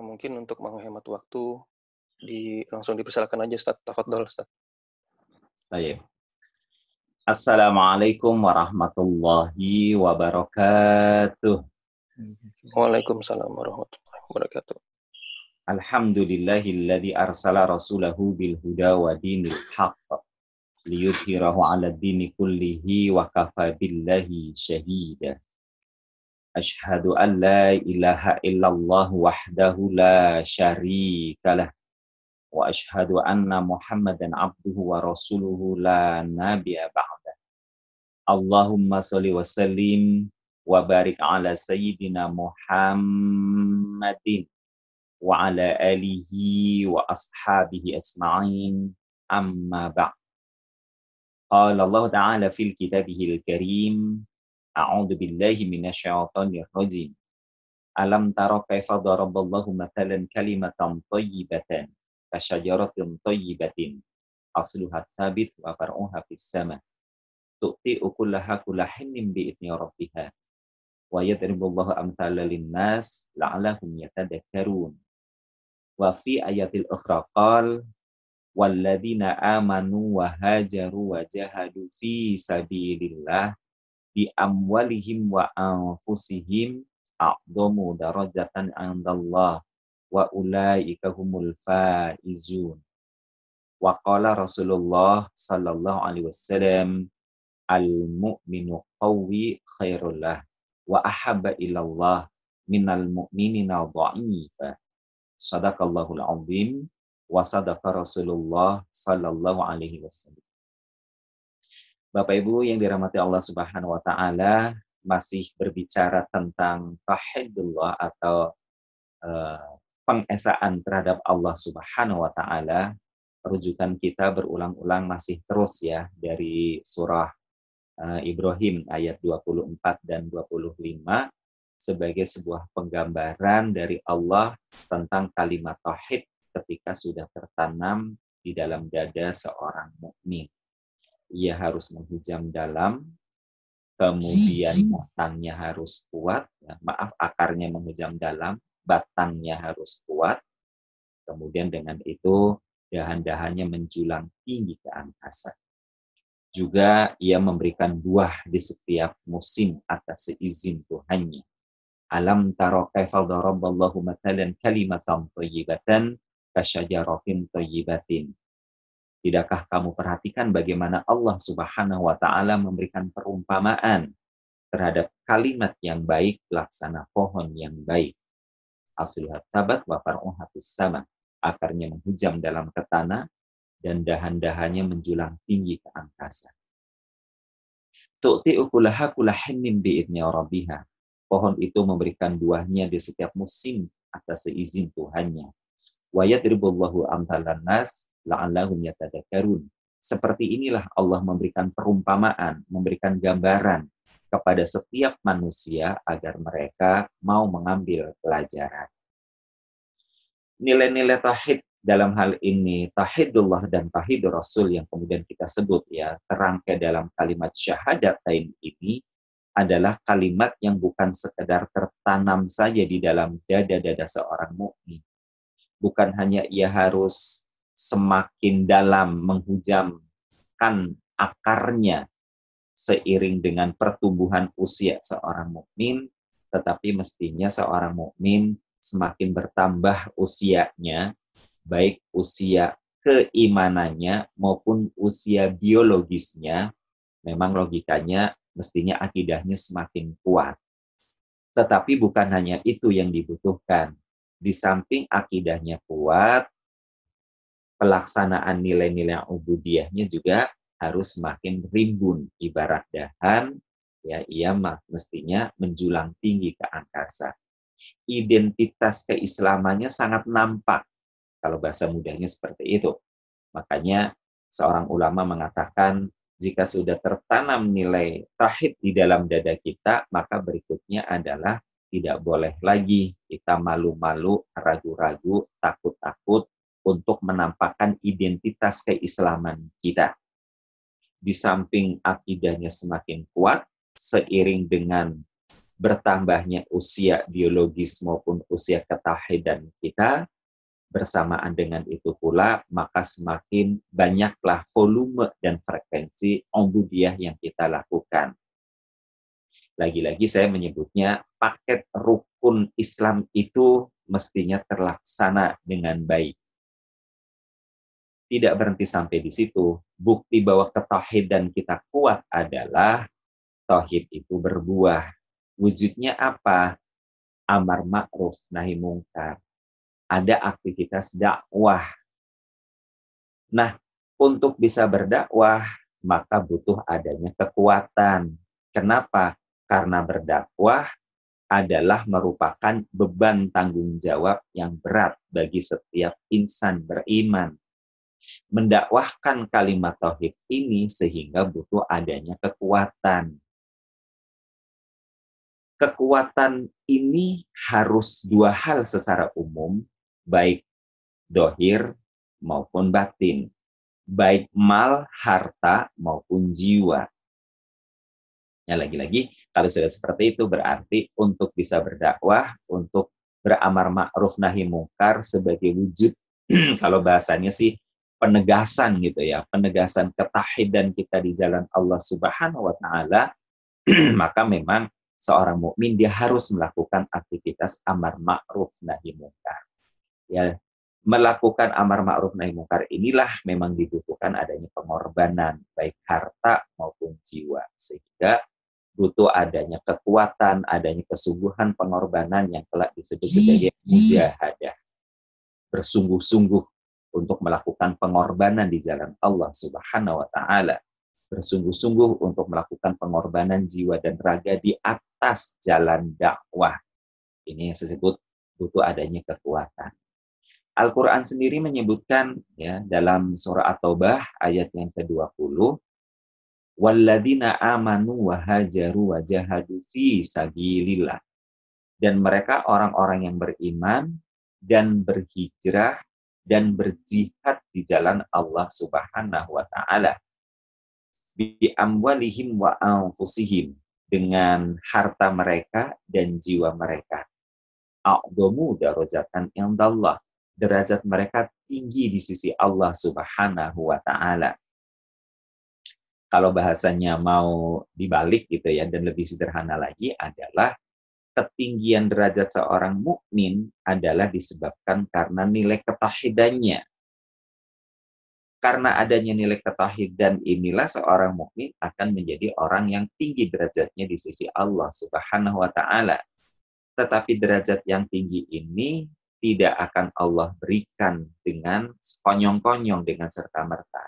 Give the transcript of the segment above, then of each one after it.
Mungkin untuk menghemat waktu langsung dipersilakan aja Ustaz, tafadhol Ustaz. Baik. Assalamualaikum warahmatullahi wabarakatuh. Waalaikumsalam warahmatullahi wabarakatuh. Alhamdulillahilladzi arsala rasulahu bil huda wa dinil haqq liyudhhirahu 'ala dini kullihi wa kafa billahi syahida. Asyhadu an la ilaha illallah wahdahu la syarikalah wa asyhadu anna Muhammadan abduhu wa rasuluhu la nabiyya ba'da. Allahumma sholli wa sallim wa barik ala sayyidina Muhammadin wa ala alihi wa ashabihi asma'in, amma ba'd. Qala Allah ta'ala fil kitabihil karim, a'udzu billahi minasyaitonir rajim. Alam tara kaifa daraballahu mathalan kalimatan thayyibatan kasyajaratin thayyibatin asluha tsabit wa far'uha fis sama' tu'ti ukullaha kullahin bi'idni rabbiha wa yadribullahu amthala linnas la'allahum yatadakkarun. Wa fi ayatil ukhra qala walladzina amanu wa hajaru wa jahadu fi sabilillah bi amwalihim wa anfusihim a'dhamu darajatan 'indallah wa ulaika humul faizun. Wa qala Rasulullah sallallahu alaihi wasallam al-mu'minu qawwi khairullah wa ahabba ilallah minal mu'minina dha'ifa. Shadaqallahul azim wa sadaqa Rasulullah sallallahu alaihi wasallam. Bapak Ibu yang dirahmati Allah Subhanahu wa taala, masih berbicara tentang tauhidullah atau pengesaan terhadap Allah Subhanahu wa taala. Rujukan kita berulang-ulang masih terus ya dari surah Ibrahim ayat 24 dan 25 sebagai sebuah penggambaran dari Allah tentang kalimat tauhid ketika sudah tertanam di dalam dada seorang mukmin. Ia harus menghujam dalam, kemudian batangnya harus kuat, akarnya menghujam dalam, batangnya harus kuat, kemudian dengan itu dahan-dahannya menjulang tinggi ke angkasa. Juga ia memberikan buah di setiap musim atas seizin Tuhannya. Alam taro kaifa daraballahu mathalan kalimatan thayyibatan kasyajaratin thayyibatin. Tidakkah kamu perhatikan bagaimana Allah Subhanahu wa taala memberikan perumpamaan terhadap kalimat yang baik laksana pohon yang baik. Asluha tabat wa far'uha fis sama. Akarnya menghujam dalam ke tanah dan dahan-dahannya menjulang tinggi ke angkasa. Tu'ti ukulaha kullahin bi'idni rabbiha. Pohon itu memberikan buahnya di setiap musim atas seizin Tuhannya. Wa yadribullahu amthalan nas la'allahum yatadakkarun. Seperti inilah Allah memberikan perumpamaan, memberikan gambaran kepada setiap manusia agar mereka mau mengambil pelajaran. Nilai-nilai tauhid dalam hal ini tauhidullah dan tauhidur rasul yang kemudian kita sebut ya terangkai dalam kalimat syahadatain ini adalah kalimat yang bukan sekedar tertanam saja di dalam dada-dada seorang mukmin. Bukan hanya ia harus semakin dalam menghujamkan akarnya seiring dengan pertumbuhan usia seorang mukmin, tetapi mestinya seorang mukmin semakin bertambah usianya, baik usia keimanannya maupun usia biologisnya, memang logikanya mestinya akidahnya semakin kuat. Tetapi bukan hanya itu yang dibutuhkan. Di samping akidahnya kuat, pelaksanaan nilai-nilai ubudiyahnya juga harus semakin rimbun. Ibarat dahan, ya ia mestinya menjulang tinggi ke angkasa. Identitas keislamannya sangat nampak. Kalau bahasa mudahnya seperti itu. Makanya seorang ulama mengatakan, jika sudah tertanam nilai tauhid di dalam dada kita, maka berikutnya adalah tidak boleh lagi kita malu-malu, ragu-ragu, takut-takut untuk menampakkan identitas keislaman kita. Di samping akidahnya semakin kuat, seiring dengan bertambahnya usia biologis maupun usia ketauhidan kita, bersamaan dengan itu pula, maka semakin banyaklah volume dan frekuensi ubudiyah yang kita lakukan. Lagi-lagi saya menyebutnya paket rukun Islam itu mestinya terlaksana dengan baik. Tidak berhenti sampai di situ. Bukti bahwa ketauhidan kita kuat adalah tauhid itu berbuah. Wujudnya apa? Amar ma'ruf nahi mungkar. Ada aktivitas dakwah. Nah, untuk bisa berdakwah, maka butuh adanya kekuatan. Kenapa? Karena berdakwah adalah merupakan beban tanggung jawab yang berat bagi setiap insan beriman. Mendakwahkan kalimat tauhid ini sehingga butuh adanya kekuatan. Kekuatan ini harus dua hal secara umum, baik dohir maupun batin, baik mal, harta maupun jiwa. Ya, lagi-lagi kalau sudah seperti itu berarti untuk bisa berdakwah, untuk beramar ma'ruf nahi mungkar sebagai wujud kalau bahasanya sih penegasan gitu ya, penegasan ketauhidan kita di jalan Allah Subhanahu wa taala, maka memang seorang mukmin dia harus melakukan aktivitas amar ma'ruf nahi mungkar. Ya, melakukan amar ma'ruf nahi mungkar inilah memang dibutuhkan adanya pengorbanan baik harta maupun jiwa, sehingga butuh adanya kekuatan, adanya kesungguhan pengorbanan yang kelak disebut sebagai mujahadah. Bersungguh-sungguh untuk melakukan pengorbanan di jalan Allah Subhanahu wa taala. Bersungguh-sungguh untuk melakukan pengorbanan jiwa dan raga di atas jalan dakwah. Ini yang disebut butuh adanya kekuatan. Al-Quran sendiri menyebutkan ya dalam surah At-Taubah ayat yang ke-20, walladzina amanu wa hajaru wa jahadu fi sabilillah. Dan mereka orang-orang yang beriman dan berhijrah dan berjihad di jalan Allah Subhanahu wa taala. Bi amwalihim wa anfusihim, dengan harta mereka dan jiwa mereka. A'dhamu darajatan indallah. Derajat mereka tinggi di sisi Allah Subhanahu wa taala. Kalau bahasanya mau dibalik gitu ya, dan lebih sederhana lagi adalah ketinggian derajat seorang mukmin adalah disebabkan karena nilai ketauhidannya. Karena adanya nilai ketauhidan inilah seorang mukmin akan menjadi orang yang tinggi derajatnya di sisi Allah Subhanahu wa taala. Tetapi derajat yang tinggi ini tidak akan Allah berikan dengan konyong-konyong dengan serta-merta.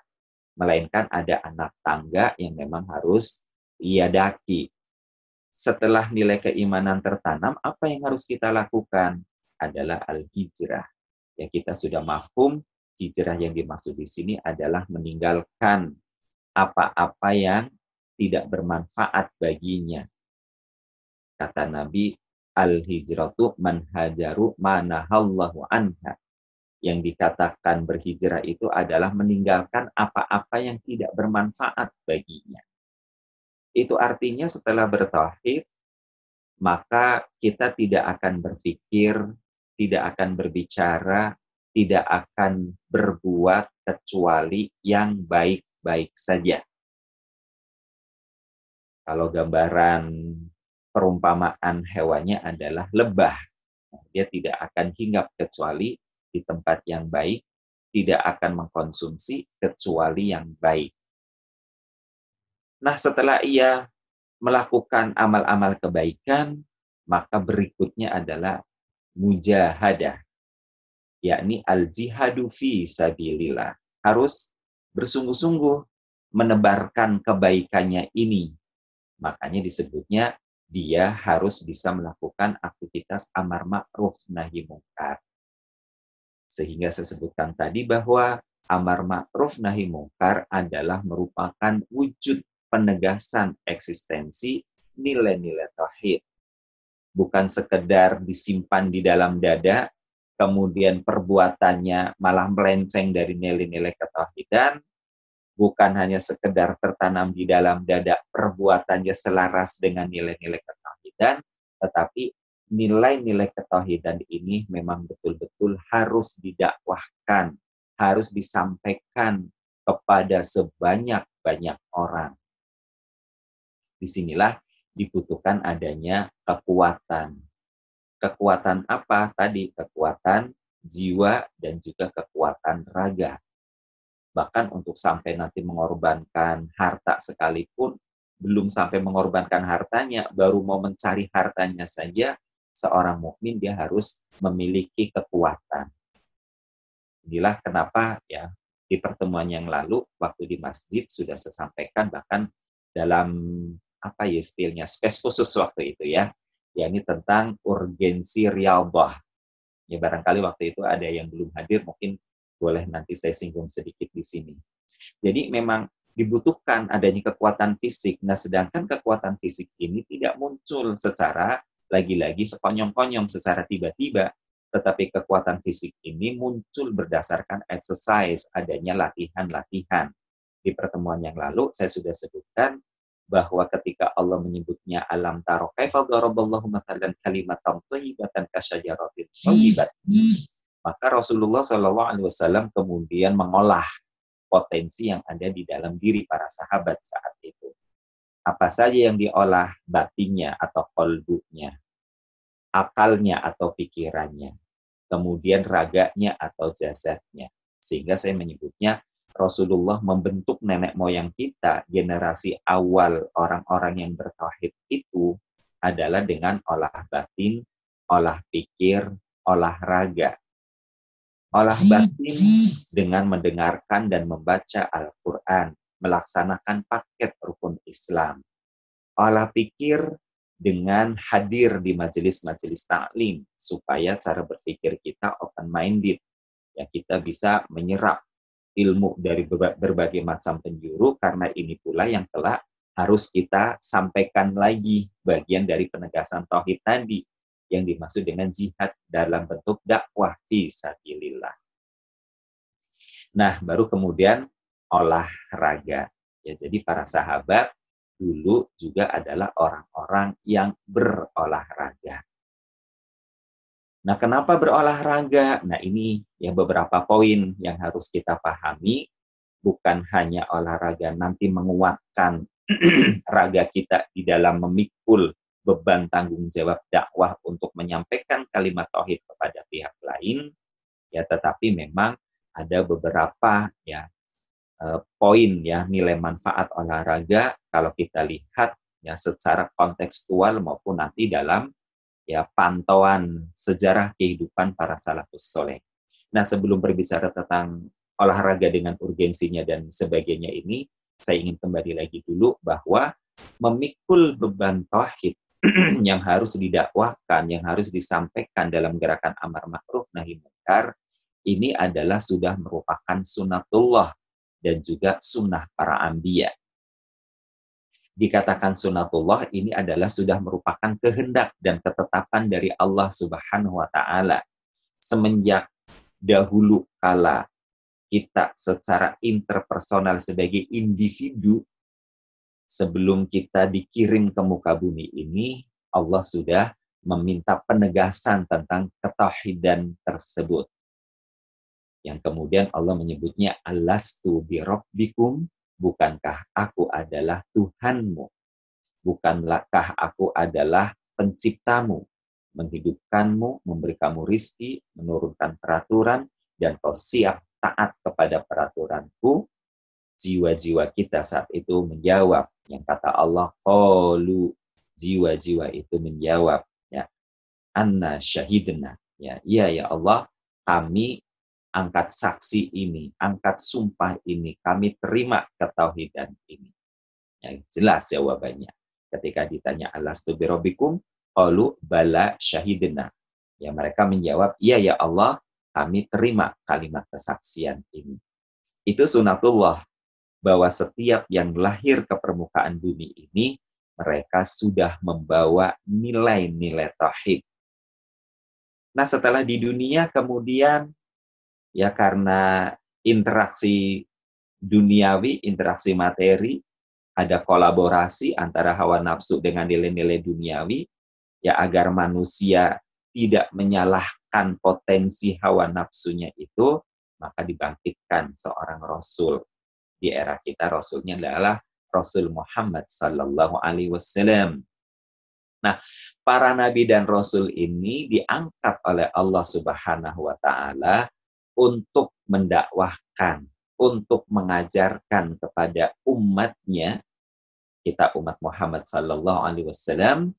Melainkan ada anak tangga yang memang harus ia daki. Setelah nilai keimanan tertanam, apa yang harus kita lakukan? Adalah al-hijrah. Ya, kita sudah mafhum, hijrah yang dimaksud di sini adalah meninggalkan apa-apa yang tidak bermanfaat baginya. Kata Nabi, al-hijratu man hajaru manahallahu anha. Yang dikatakan berhijrah itu adalah meninggalkan apa-apa yang tidak bermanfaat baginya. Itu artinya setelah bertauhid, maka kita tidak akan berpikir, tidak akan berbicara, tidak akan berbuat kecuali yang baik-baik saja. Kalau gambaran perumpamaan hewannya adalah lebah. Dia tidak akan hinggap kecuali di tempat yang baik, tidak akan mengkonsumsi kecuali yang baik. Nah, setelah ia melakukan amal-amal kebaikan, maka berikutnya adalah mujahadah, yakni al-jihadu fi sabilillah. Harus bersungguh-sungguh menebarkan kebaikannya ini. Makanya disebutnya dia harus bisa melakukan aktivitas amar ma'ruf nahi mungkar. Sehingga saya sebutkan tadi bahwa amar ma'ruf nahi mungkar adalah merupakan wujud penegasan eksistensi nilai-nilai tauhid. Bukan sekedar disimpan di dalam dada, kemudian perbuatannya malah melenceng dari nilai-nilai ketauhidan, bukan hanya sekedar tertanam di dalam dada, perbuatannya selaras dengan nilai-nilai ketauhidan, tetapi nilai-nilai ketauhidan ini memang betul-betul harus didakwahkan, harus disampaikan kepada sebanyak-banyak orang. Disinilah dibutuhkan adanya kekuatan. Kekuatan apa tadi? Kekuatan jiwa dan juga kekuatan raga. Bahkan untuk sampai nanti mengorbankan harta sekalipun, belum sampai mengorbankan hartanya, baru mau mencari hartanya saja, seorang mukmin dia harus memiliki kekuatan. Inilah kenapa ya di pertemuan yang lalu waktu di masjid sudah saya sampaikan, bahkan dalam apa ya istilahnya space khusus waktu itu ya, yakni tentang urgensi riyadhah. Ya barangkali waktu itu ada yang belum hadir, mungkin boleh nanti saya singgung sedikit di sini. Jadi memang dibutuhkan adanya kekuatan fisik. Nah, sedangkan kekuatan fisik ini tidak muncul secara lagi-lagi sekonyong-konyong secara tiba-tiba, tetapi kekuatan fisik ini muncul berdasarkan exercise, adanya latihan-latihan. Di pertemuan yang lalu saya sudah sebutkan bahwa ketika Allah menyebutnya alam taro kaifa daraballahu mathalan kalimatan thayyibatan kasyajaratin thayyibatin, maka Rasulullah SAW kemudian mengolah potensi yang ada di dalam diri para sahabat saat itu. Apa saja yang diolah? Batinnya atau qalbunya, akalnya atau pikirannya, kemudian raganya atau jasadnya. Sehingga saya menyebutnya Rasulullah membentuk nenek moyang kita, generasi awal orang-orang yang bertauhid itu adalah dengan olah batin, olah pikir, olah raga. Olah batin dengan mendengarkan dan membaca Al-Quran, melaksanakan paket rukun Islam. Olah pikir dengan hadir di majelis-majelis taklim, supaya cara berpikir kita open-minded. Ya, kita bisa menyerap ilmu dari berbagai macam penjuru, karena ini pula yang telah harus kita sampaikan lagi bagian dari penegasan tauhid tadi, yang dimaksud dengan jihad dalam bentuk dakwah fi sabilillah. Nah, baru kemudian olahraga. Ya, jadi para sahabat dulu juga adalah orang-orang yang berolahraga. Nah, kenapa berolahraga? Nah, ini ya beberapa poin yang harus kita pahami. Bukan hanya olahraga nanti menguatkan raga kita di dalam memikul beban tanggung jawab dakwah untuk menyampaikan kalimat tauhid kepada pihak lain, ya, tetapi memang ada beberapa ya poin ya nilai manfaat olahraga kalau kita lihat ya secara kontekstual maupun nanti dalam ya pantauan sejarah kehidupan para salafus soleh. Nah, sebelum berbicara tentang olahraga dengan urgensinya dan sebagainya ini, saya ingin kembali lagi dulu bahwa memikul beban tauhid yang harus didakwahkan, yang harus disampaikan dalam gerakan amar ma'ruf nahi munkar, ini adalah sudah merupakan sunatullah dan juga sunnah para anbiya. Dikatakan sunatullah ini adalah sudah merupakan kehendak dan ketetapan dari Allah Subhanahu wa taala. Semenjak dahulu kala kita secara interpersonal sebagai individu, sebelum kita dikirim ke muka bumi ini, Allah sudah meminta penegasan tentang ketauhidan tersebut. Yang kemudian Allah menyebutnya alastu birabbikum, bukankah aku adalah Tuhanmu? Bukankah aku adalah penciptamu, menghidupkanmu, memberi kamu rizki, menurunkan peraturan, dan kau siap taat kepada peraturanku? Jiwa-jiwa kita saat itu menjawab, yang kata Allah, qalu, jiwa-jiwa itu menjawab, ya, anna syahidna, ya, iya ya Allah, kami angkat saksi ini, angkat sumpah ini, kami terima ketauhidan ini. Ya, jelas jawabannya. Ketika ditanya alastu birabbikum, qalu bala syahidna. Ya, mereka menjawab, iya ya Allah, kami terima kalimat kesaksian ini. Itu sunatullah, bahwa setiap yang lahir ke permukaan bumi ini, mereka sudah membawa nilai-nilai tauhid. Nah, setelah di dunia kemudian ya karena interaksi duniawi, interaksi materi, ada kolaborasi antara hawa nafsu dengan nilai-nilai duniawi, ya agar manusia tidak menyalahkan potensi hawa nafsunya itu, maka dibangkitkan seorang rasul. Di era kita rasulnya adalah Rasul Muhammad sallallahu alaihi wasallam. Nah, para nabi dan rasul ini diangkat oleh Allah Subhanahu wa taala untuk mendakwahkan, untuk mengajarkan kepada umatnya, kita umat Muhammad sallallahu alaihi wasallam,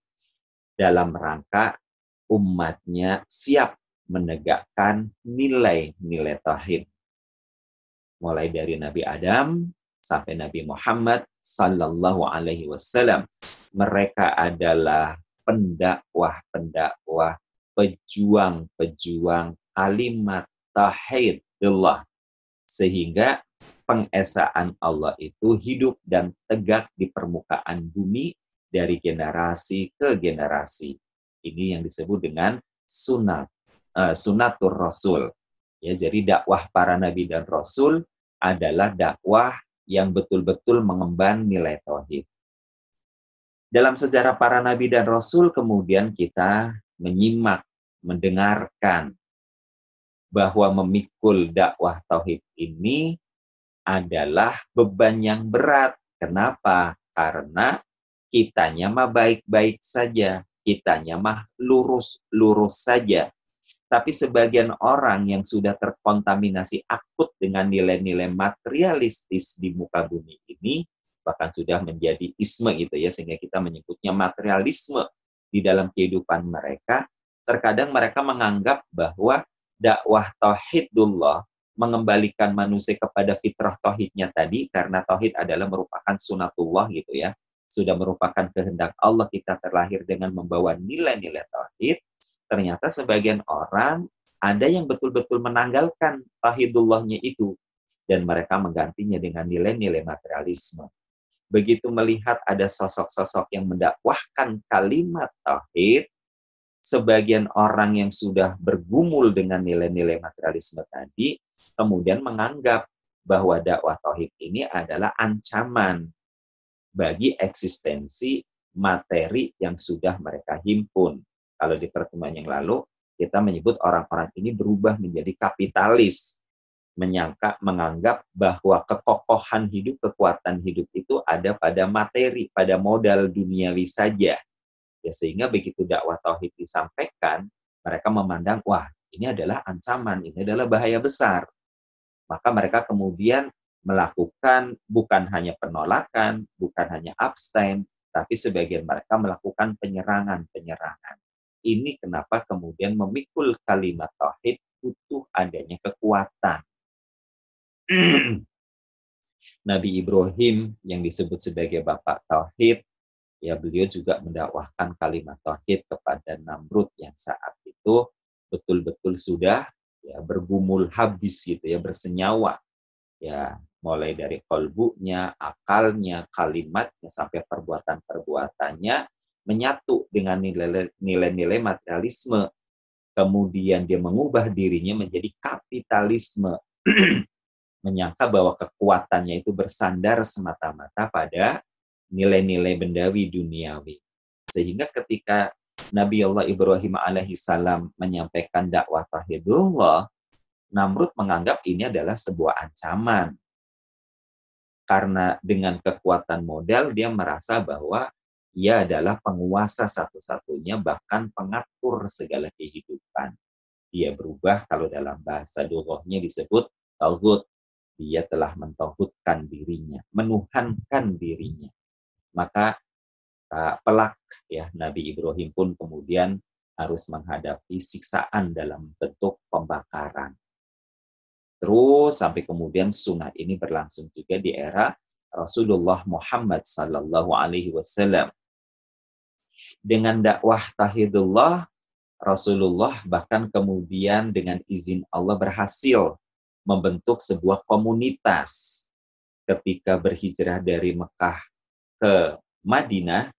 dalam rangka umatnya siap menegakkan nilai-nilai tauhid. Mulai dari Nabi Adam sampai Nabi Muhammad sallallahu alaihi wasallam. Mereka adalah pendakwah-pendakwah, pejuang-pejuang kalimat tauhidullah, sehingga pengesaan Allah itu hidup dan tegak di permukaan bumi dari generasi ke generasi. Ini yang disebut dengan sunatur rasul. Ya, jadi dakwah para nabi dan rasul adalah dakwah yang betul-betul mengemban nilai tauhid. Dalam sejarah para nabi dan rasul kemudian kita menyimak, mendengarkan bahwa memikul dakwah tauhid ini adalah beban yang berat. Kenapa? Karena kitanya mah baik-baik saja, kitanya mah lurus-lurus saja. Tapi sebagian orang yang sudah terkontaminasi akut dengan nilai-nilai materialistis di muka bumi ini, bahkan sudah menjadi isme gitu ya, sehingga kita menyebutnya materialisme di dalam kehidupan mereka, terkadang mereka menganggap bahwa dakwah tauhidullah, mengembalikan manusia kepada fitrah tauhidnya tadi, karena tauhid adalah merupakan sunatullah gitu ya, sudah merupakan kehendak Allah kita terlahir dengan membawa nilai-nilai tauhid. Ternyata sebagian orang ada yang betul-betul menanggalkan tauhidullahnya itu, dan mereka menggantinya dengan nilai-nilai materialisme. Begitu melihat ada sosok-sosok yang mendakwahkan kalimat tauhid, sebagian orang yang sudah bergumul dengan nilai-nilai materialisme tadi, kemudian menganggap bahwa dakwah tauhid ini adalah ancaman bagi eksistensi materi yang sudah mereka himpun. Kalau di pertemuan yang lalu, kita menyebut orang-orang ini berubah menjadi kapitalis, menganggap bahwa kekokohan hidup, kekuatan hidup itu ada pada materi, pada modal duniawi saja. Ya, sehingga begitu dakwah tauhid disampaikan, mereka memandang, wah, ini adalah ancaman, ini adalah bahaya besar. Maka mereka kemudian melakukan bukan hanya penolakan, bukan hanya abstain, tapi sebagian mereka melakukan penyerangan-penyerangan. Ini kenapa kemudian memikul kalimat tauhid butuh adanya kekuatan. Nabi Ibrahim yang disebut sebagai bapak tauhid, ya beliau juga mendakwahkan kalimat tauhid kepada Namrud yang saat itu betul-betul sudah ya bergumul habis gitu ya, bersenyawa. Ya, mulai dari kolbunya, akalnya, kalimatnya sampai perbuatan-perbuatannya menyatu dengan nilai-nilai materialisme. Kemudian dia mengubah dirinya menjadi kapitalisme. Menyangka bahwa kekuatannya itu bersandar semata-mata pada nilai-nilai bendawi duniawi. Sehingga ketika Nabi Allah Ibrahim alaihissalam menyampaikan dakwah tauhidullah, Namrud menganggap ini adalah sebuah ancaman. Karena dengan kekuatan modal, dia merasa bahwa ia adalah penguasa satu-satunya, bahkan pengatur segala kehidupan. Dia berubah, kalau dalam bahasa dughahnya disebut tauhid. Dia telah mentauhidkan dirinya, menuhankan dirinya. Maka pelak ya Nabi Ibrahim pun kemudian harus menghadapi siksaan dalam bentuk pembakaran. Terus sampai kemudian sunat ini berlangsung juga di era Rasulullah Muhammad sallallahu alaihi wasallam. Dengan dakwah tauhidullah, Rasulullah bahkan kemudian dengan izin Allah berhasil membentuk sebuah komunitas. Ketika berhijrah dari Mekah ke Madinah,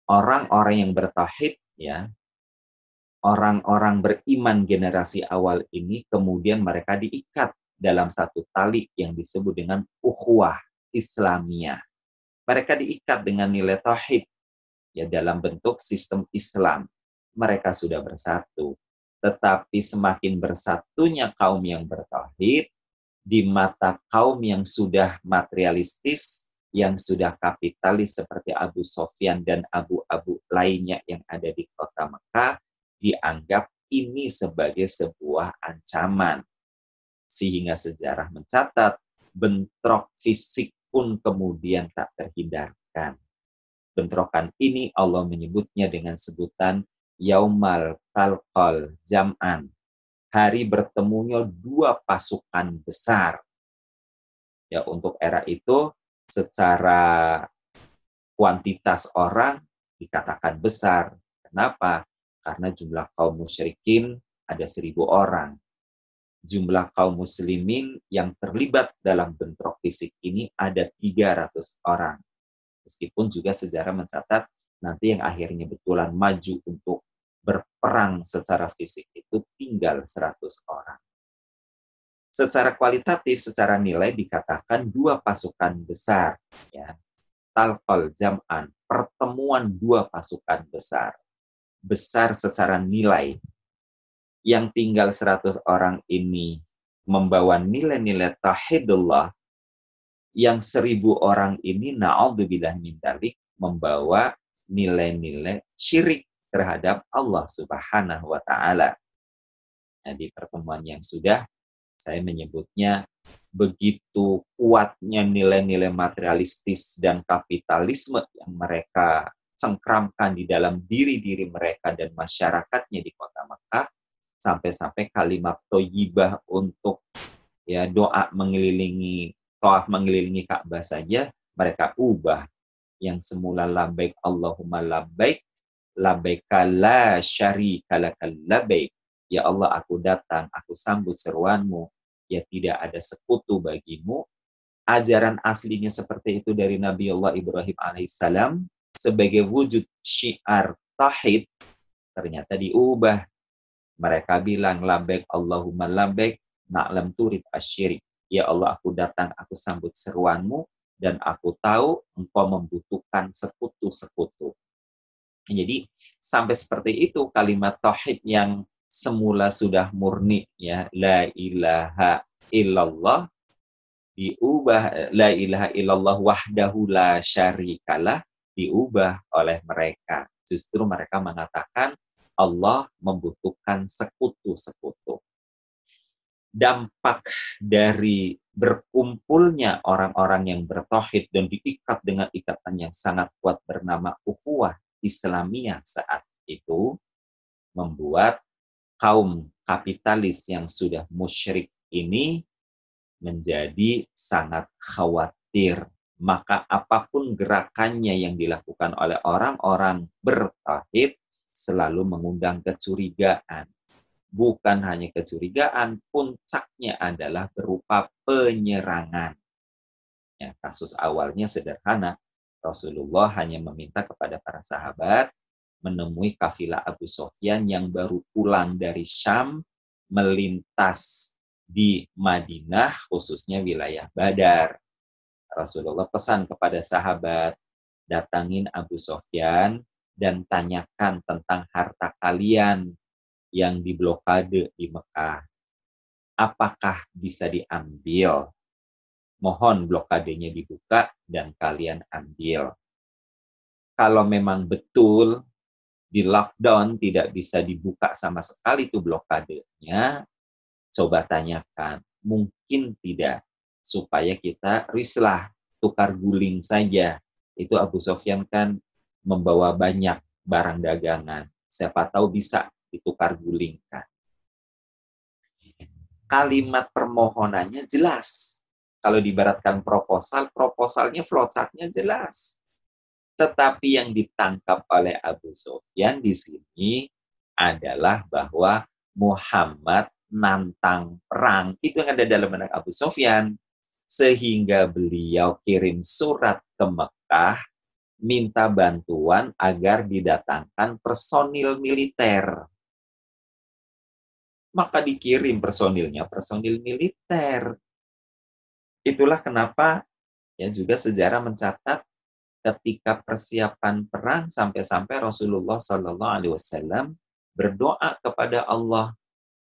orang-orang yang bertauhid ya, orang-orang beriman generasi awal ini kemudian mereka diikat dalam satu tali yang disebut dengan ukhuwah Islamiyah. Mereka diikat dengan nilai tauhid. ya dalam bentuk sistem Islam. Mereka sudah bersatu. Tetapi semakin bersatunya kaum yang bertauhid, di mata kaum yang sudah materialistis, yang sudah kapitalis seperti Abu Sofyan dan abu-abu lainnya yang ada di kota Mekah, dianggap ini sebagai sebuah ancaman. Sehingga sejarah mencatat, bentrok fisik pun kemudian tak terhindarkan. Bentrokan ini Allah menyebutnya dengan sebutan Yaumal Talqal Jam'an. Hari bertemunya dua pasukan besar. Ya, untuk era itu secara kuantitas orang dikatakan besar. Kenapa? Karena jumlah kaum musyrikin ada 1.000 orang. Jumlah kaum muslimin yang terlibat dalam bentrok fisik ini ada 300 orang. Meskipun juga sejarah mencatat nanti yang akhirnya betulan maju untuk berperang secara fisik itu tinggal 100 orang. Secara kualitatif, secara nilai dikatakan dua pasukan besar. Ya. Talqal jam'an, pertemuan dua pasukan besar. Besar secara nilai. Yang tinggal 100 orang ini membawa nilai-nilai tauhidullah, yang 1.000 orang ini na'udzubillah min dzalik membawa nilai-nilai syirik terhadap Allah Subhanahu wa taala. Nah, di pertemuan yang sudah saya menyebutnya begitu kuatnya nilai-nilai materialistis dan kapitalisme yang mereka cengkramkan di dalam diri-diri mereka dan masyarakatnya di kota Mekah, sampai-sampai kalimat thayyibah untuk ya doa mengelilingi tawaf mengelilingi Ka'bah saja mereka ubah. Yang semula labbaik Allahumma labbaik, labbaika la syarika lakal labbaik. Ya Allah, aku datang, aku sambut seruanmu, ya tidak ada sekutu bagimu. Ajaran aslinya seperti itu dari Nabi Allah Ibrahim alaihissalam sebagai wujud syiar tauhid, ternyata diubah. Mereka bilang labbaik Allahumma labbaik, na'lam turid asyirik. Ya Allah, aku datang, aku sambut seruanmu, dan aku tahu engkau membutuhkan sekutu-sekutu. Jadi sampai seperti itu kalimat tauhid yang semula sudah murni, ya la ilaha illallah, diubah la ilaha illallah wahdahu la syarikalah, diubah oleh mereka. Justru mereka mengatakan Allah membutuhkan sekutu-sekutu. Dampak dari berkumpulnya orang-orang yang bertauhid dan diikat dengan ikatan yang sangat kuat bernama ukhuwah Islamiyah saat itu membuat kaum kapitalis yang sudah musyrik ini menjadi sangat khawatir. Maka apapun gerakannya yang dilakukan oleh orang-orang bertauhid selalu mengundang kecurigaan. Bukan hanya kecurigaan, puncaknya adalah berupa penyerangan. Ya, kasus awalnya sederhana. Rasulullah hanya meminta kepada para sahabat menemui kafilah Abu Sofyan yang baru pulang dari Syam, melintas di Madinah, khususnya wilayah Badar. Rasulullah pesan kepada sahabat, datangin Abu Sofyan dan tanyakan tentang harta kalian yang diblokade di Mekah. Apakah bisa diambil? Mohon blokadenya dibuka dan kalian ambil. Kalau memang betul di lockdown tidak bisa dibuka sama sekali itu blokadenya, coba tanyakan. Mungkin tidak, supaya kita rislah, tukar guling saja. Itu Abu Sofyan kan membawa banyak barang dagangan. Siapa tahu bisa ditukar gulingkan. Kalimat permohonannya jelas. Kalau diibaratkan proposal, proposalnya flowchartnya jelas. Tetapi yang ditangkap oleh Abu Sofyan di sini adalah bahwa Muhammad nantang perang. Itu yang ada dalam benak Abu Sofyan. Sehingga beliau kirim surat ke Mekah minta bantuan agar didatangkan personil militer. Maka dikirim personilnya, personil militer. Itulah kenapa ya juga sejarah mencatat ketika persiapan perang sampai-sampai Rasulullah Shallallahu Alaihi Wasallam berdoa kepada Allah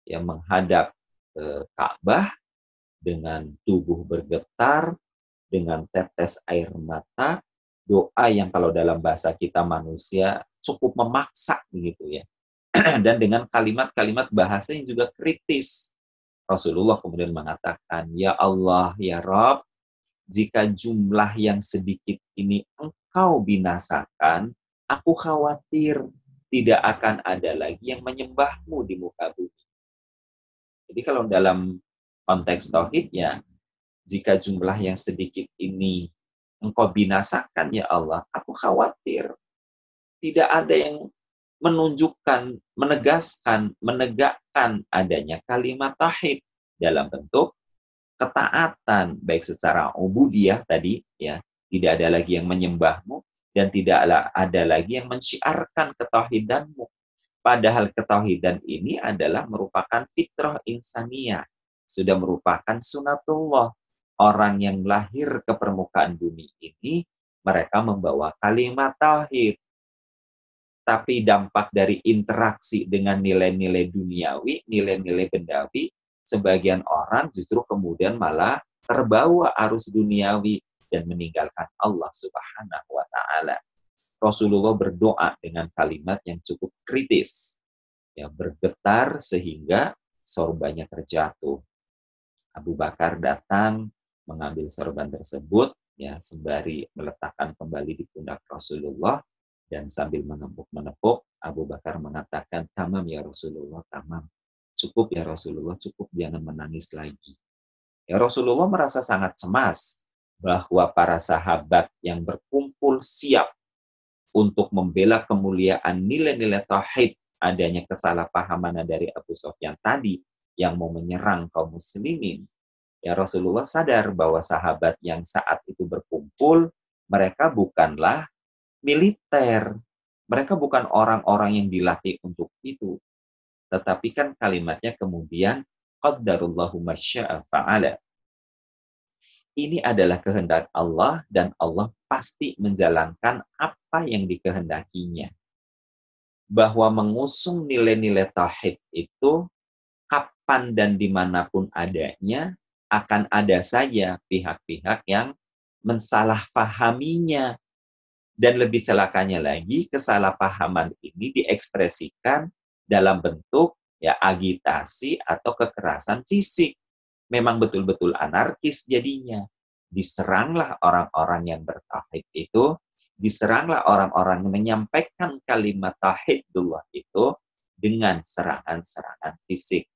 yang menghadap Ka'bah dengan tubuh bergetar, dengan tetes air mata, doa yang kalau dalam bahasa kita manusia cukup memaksa begitu ya. Dan dengan kalimat-kalimat bahasa yang juga kritis. Rasulullah kemudian mengatakan, "Ya Allah, ya Rabb, jika jumlah yang sedikit ini engkau binasakan, aku khawatir tidak akan ada lagi yang menyembahmu di muka bumi." Jadi kalau dalam konteks tauhidnya, jika jumlah yang sedikit ini engkau binasakan ya Allah, aku khawatir tidak ada yang menunjukkan, menegaskan, menegakkan adanya kalimat tauhid dalam bentuk ketaatan, baik secara ubudiyah tadi, ya, tidak ada lagi yang menyembahmu, dan tidak ada lagi yang mensyiarkan ketauhidanmu. Padahal ketauhidan ini adalah merupakan fitrah insaniyah, sudah merupakan sunatullah. Orang yang lahir ke permukaan bumi ini, mereka membawa kalimat tauhid. Tapi dampak dari interaksi dengan nilai-nilai duniawi, nilai-nilai bendawi, sebagian orang justru kemudian malah terbawa arus duniawi dan meninggalkan Allah Subhanahu wa Ta'ala. Rasulullah berdoa dengan kalimat yang cukup kritis, ya, bergetar sehingga sorbannya terjatuh. Abu Bakar datang mengambil sorban tersebut, ya, sembari meletakkan kembali di pundak Rasulullah, dan sambil menepuk-menepuk, Abu Bakar mengatakan, "Tamam ya Rasulullah, tamam. Cukup ya Rasulullah, cukup, jangan menangis lagi." Ya, Rasulullah merasa sangat cemas bahwa para sahabat yang berkumpul siap untuk membela kemuliaan nilai-nilai tauhid, adanya kesalahpahaman dari Abu Sufyan tadi yang mau menyerang kaum muslimin. Ya, Rasulullah sadar bahwa sahabat yang saat itu berkumpul, mereka bukanlah militer. Mereka bukan orang-orang yang dilatih untuk itu. Tetapi kan kalimatnya kemudian, qaddarullahu masya'a fa'ala. Ini adalah kehendak Allah dan Allah pasti menjalankan apa yang dikehendakinya. Bahwa mengusung nilai-nilai tauhid itu kapan dan dimanapun adanya, akan ada saja pihak-pihak yang mensalahfahaminya. Dan lebih celakanya lagi, kesalahpahaman ini diekspresikan dalam bentuk ya agitasi atau kekerasan fisik. Memang betul-betul anarkis jadinya. Diseranglah orang-orang yang bertauhid itu, diseranglah orang-orang yang menyampaikan kalimat tauhidullah itu dengan serangan-serangan fisik.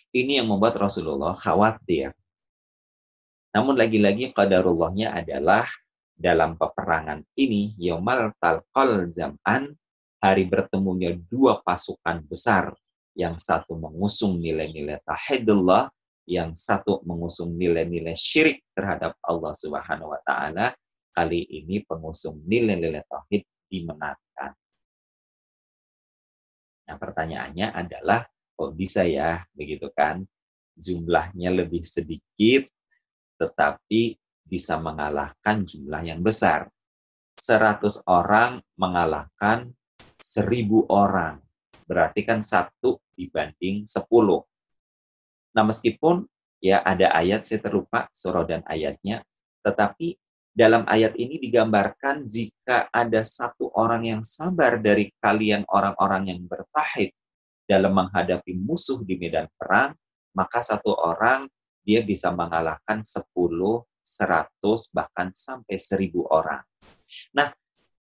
Ini yang membuat Rasulullah khawatir. Namun lagi-lagi qadarullahnya adalah dalam peperangan ini, yaumal talqal jam'an, hari bertemunya dua pasukan besar. Yang satu mengusung nilai-nilai tauhidullah, yang satu mengusung nilai-nilai syirik terhadap Allah Subhanahu wa Ta'ala. Kali ini pengusung nilai-nilai tauhid dimenangkan. Nah, pertanyaannya adalah, kok bisa ya begitu kan? Jumlahnya lebih sedikit, tetapi bisa mengalahkan jumlah yang besar. 100 orang mengalahkan 1000 orang. Berarti kan 1 dibanding 10. Nah, meskipun ya ada ayat, saya terlupa surah dan ayatnya, tetapi dalam ayat ini digambarkan jika ada 1 orang yang sabar dari kalian orang-orang yang bertauhid dalam menghadapi musuh di medan perang, maka 1 orang dia bisa mengalahkan 10, 100, bahkan sampai 1000 orang. Nah,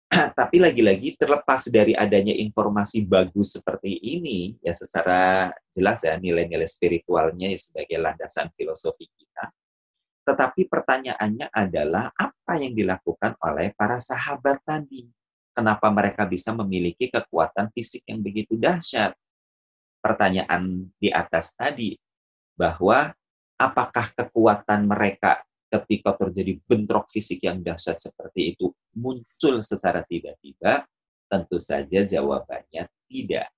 tapi lagi-lagi terlepas dari adanya informasi bagus seperti ini, ya secara jelas ya nilai-nilai spiritualnya ya sebagai landasan filosofi kita, tetapi pertanyaannya adalah apa yang dilakukan oleh para sahabat tadi? Kenapa mereka bisa memiliki kekuatan fisik yang begitu dahsyat? Pertanyaan di atas tadi, bahwa apakah kekuatan mereka ketika terjadi bentrok fisik yang dahsyat seperti itu muncul secara tiba-tiba? Tentu saja jawabannya tidak.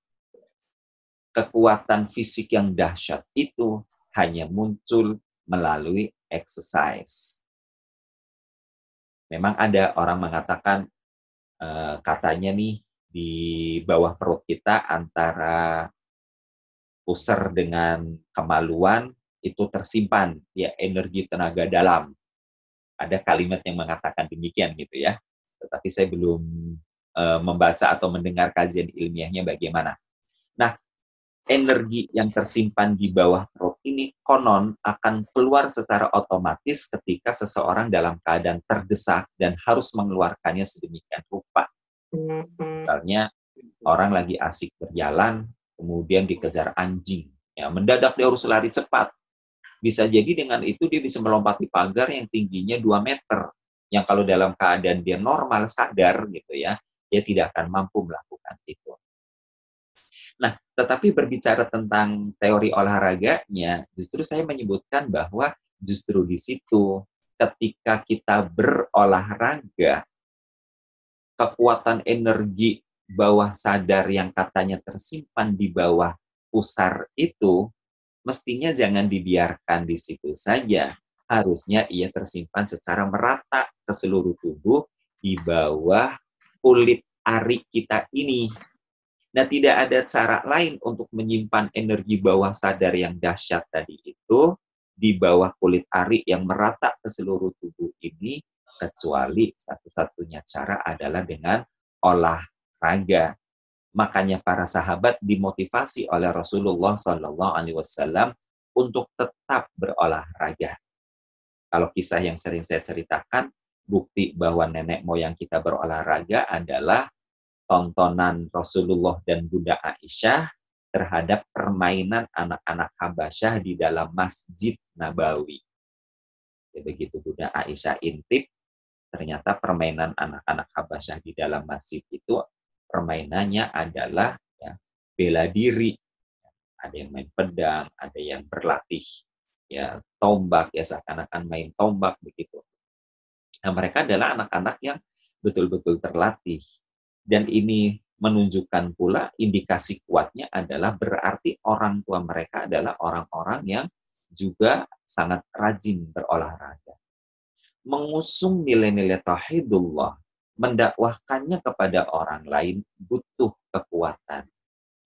Kekuatan fisik yang dahsyat itu hanya muncul melalui exercise. Memang ada orang mengatakan katanya nih di bawah perut kita antara pusar dengan kemaluan itu tersimpan ya energi tenaga dalam. Ada kalimat yang mengatakan demikian gitu ya. Tetapi saya belum membaca atau mendengar kajian ilmiahnya bagaimana. Nah, energi yang tersimpan di bawah perut ini konon akan keluar secara otomatis ketika seseorang dalam keadaan terdesak dan harus mengeluarkannya sedemikian rupa. Misalnya orang lagi asik berjalan, kemudian dikejar anjing. Ya, mendadak dia harus lari cepat. Bisa jadi dengan itu dia bisa melompati pagar yang tingginya 2 meter. Yang kalau dalam keadaan dia normal, sadar gitu ya, dia tidak akan mampu melakukan itu. Nah, tetapi berbicara tentang teori olahraganya, justru saya menyebutkan bahwa justru di situ ketika kita berolahraga, kekuatan energi bawah sadar yang katanya tersimpan di bawah pusar itu, mestinya jangan dibiarkan di situ saja. Harusnya ia tersimpan secara merata ke seluruh tubuh di bawah kulit ari kita ini. Nah, tidak ada cara lain untuk menyimpan energi bawah sadar yang dahsyat tadi itu di bawah kulit ari yang merata ke seluruh tubuh ini, kecuali satu-satunya cara adalah dengan olahraga. Makanya para sahabat dimotivasi oleh Rasulullah SAW untuk tetap berolahraga. Kalau kisah yang sering saya ceritakan, bukti bahwa nenek moyang kita berolahraga adalah tontonan Rasulullah dan Bunda Aisyah terhadap permainan anak-anak Habasyah di dalam Masjid Nabawi. Ya, begitu Bunda Aisyah intip, ternyata permainan anak-anak Habasyah di dalam masjid itu permainannya adalah ya, bela diri. Ada yang main pedang, ada yang berlatih ya tombak, ya seakan-akan main tombak begitu. Nah, mereka adalah anak-anak yang betul-betul terlatih. Dan ini menunjukkan pula indikasi kuatnya adalah berarti orang tua mereka adalah orang-orang yang juga sangat rajin berolahraga. Mengusung nilai-nilai tauhidullah, mendakwahkannya kepada orang lain butuh kekuatan.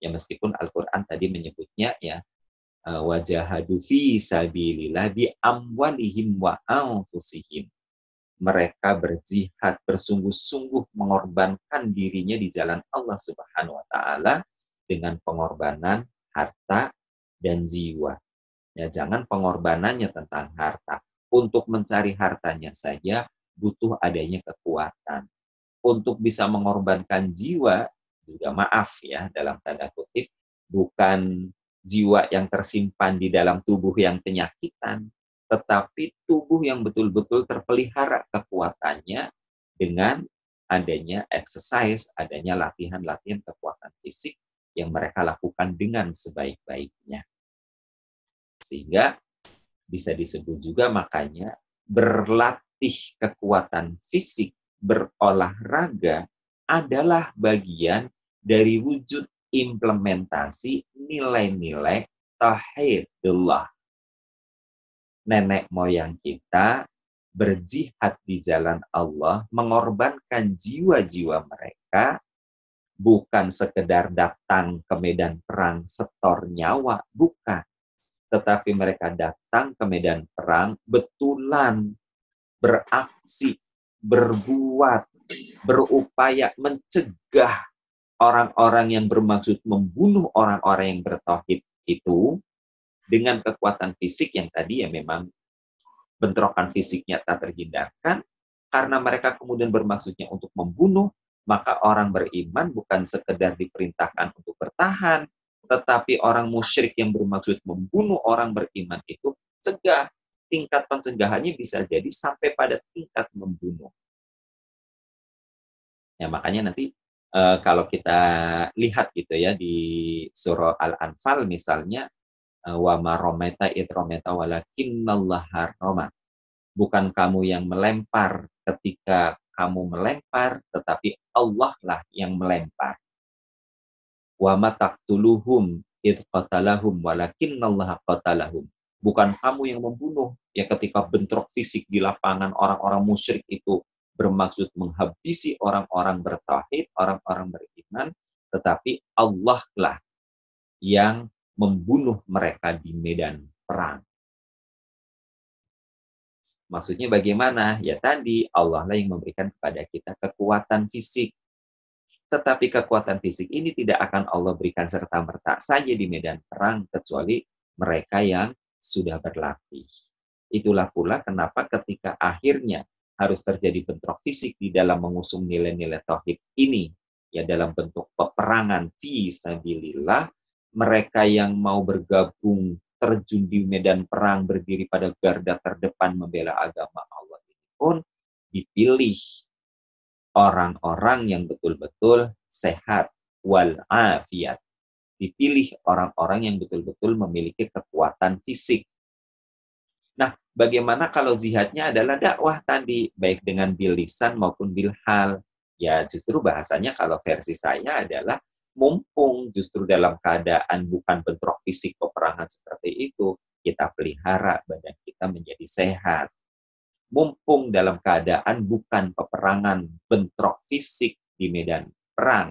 Ya meskipun Al-Qur'an tadi menyebutnya ya wajahadu fi sabilillah bi amwalihim wa anfusihim. Mereka berjihad bersungguh-sungguh mengorbankan dirinya di jalan Allah Subhanahu wa taala dengan pengorbanan harta dan jiwa. Ya, jangan pengorbanannya tentang harta. Untuk mencari hartanya saja butuh adanya kekuatan. Untuk bisa mengorbankan jiwa, juga maaf ya, dalam tanda kutip, bukan jiwa yang tersimpan di dalam tubuh yang penyakitan, tetapi tubuh yang betul-betul terpelihara kekuatannya dengan adanya exercise, adanya latihan-latihan kekuatan fisik yang mereka lakukan dengan sebaik-baiknya. Sehingga bisa disebut juga makanya berlatih kekuatan fisik, berolahraga adalah bagian dari wujud implementasi nilai-nilai tauhidullah. Nenek moyang kita berjihad di jalan Allah, mengorbankan jiwa-jiwa mereka, bukan sekedar datang ke medan perang setor nyawa, bukan. Tetapi mereka datang ke medan perang betulan, beraksi, berbuat, berupaya mencegah orang-orang yang bermaksud membunuh orang-orang yang bertauhid itu dengan kekuatan fisik yang tadi ya memang bentrokan fisiknya tak terhindarkan, karena mereka kemudian bermaksudnya untuk membunuh, maka orang beriman bukan sekedar diperintahkan untuk bertahan, tetapi orang musyrik yang bermaksud membunuh orang beriman itu cegah. Tingkat pencegahannya bisa jadi sampai pada tingkat membunuh. Ya makanya nanti kalau kita lihat gitu ya di surah Al-Anfal misalnya, wa ma romaita id romaita walakinnallaha roma. Bukan kamu yang melempar ketika kamu melempar, tetapi Allah lah yang melempar. Wa ma taqtuluhum id qatalahum walakinnallaha qatalahum. Bukan kamu yang membunuh ya ketika bentrok fisik di lapangan orang-orang musyrik itu bermaksud menghabisi orang-orang bertauhid, orang-orang beriman, tetapi Allah lah yang membunuh mereka di medan perang. Maksudnya bagaimana? Ya tadi, Allah lah yang memberikan kepada kita kekuatan fisik. Tetapi kekuatan fisik ini tidak akan Allah berikan serta-merta saja di medan perang, kecuali mereka yang sudah berlatih. Itulah pula kenapa ketika akhirnya harus terjadi bentrok fisik di dalam mengusung nilai-nilai tauhid ini, ya dalam bentuk peperangan fi sabilillah, mereka yang mau bergabung terjun di medan perang, berdiri pada garda terdepan membela agama Allah ini pun dipilih orang-orang yang betul-betul sehat wal afiat. Dipilih orang-orang yang betul-betul memiliki kekuatan fisik. Nah, bagaimana kalau jihadnya adalah dakwah tadi, baik dengan bil lisan maupun bil hal? Ya, justru bahasanya kalau versi saya adalah mumpung justru dalam keadaan bukan bentrok fisik peperangan seperti itu, kita pelihara badan kita menjadi sehat. Mumpung dalam keadaan bukan peperangan bentrok fisik di medan perang,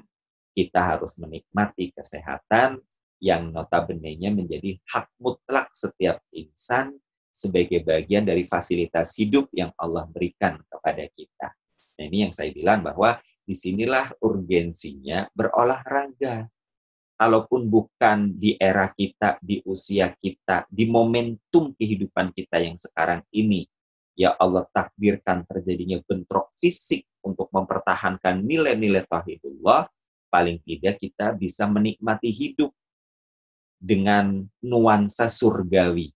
kita harus menikmati kesehatan yang notabene-nya menjadi hak mutlak setiap insan sebagai bagian dari fasilitas hidup yang Allah berikan kepada kita. Nah, ini yang saya bilang bahwa disinilah urgensinya berolahraga. Kalaupun bukan di era kita, di usia kita, di momentum kehidupan kita yang sekarang ini, ya Allah takdirkan terjadinya bentrok fisik untuk mempertahankan nilai-nilai tauhidullah, paling tidak kita bisa menikmati hidup dengan nuansa surgawi.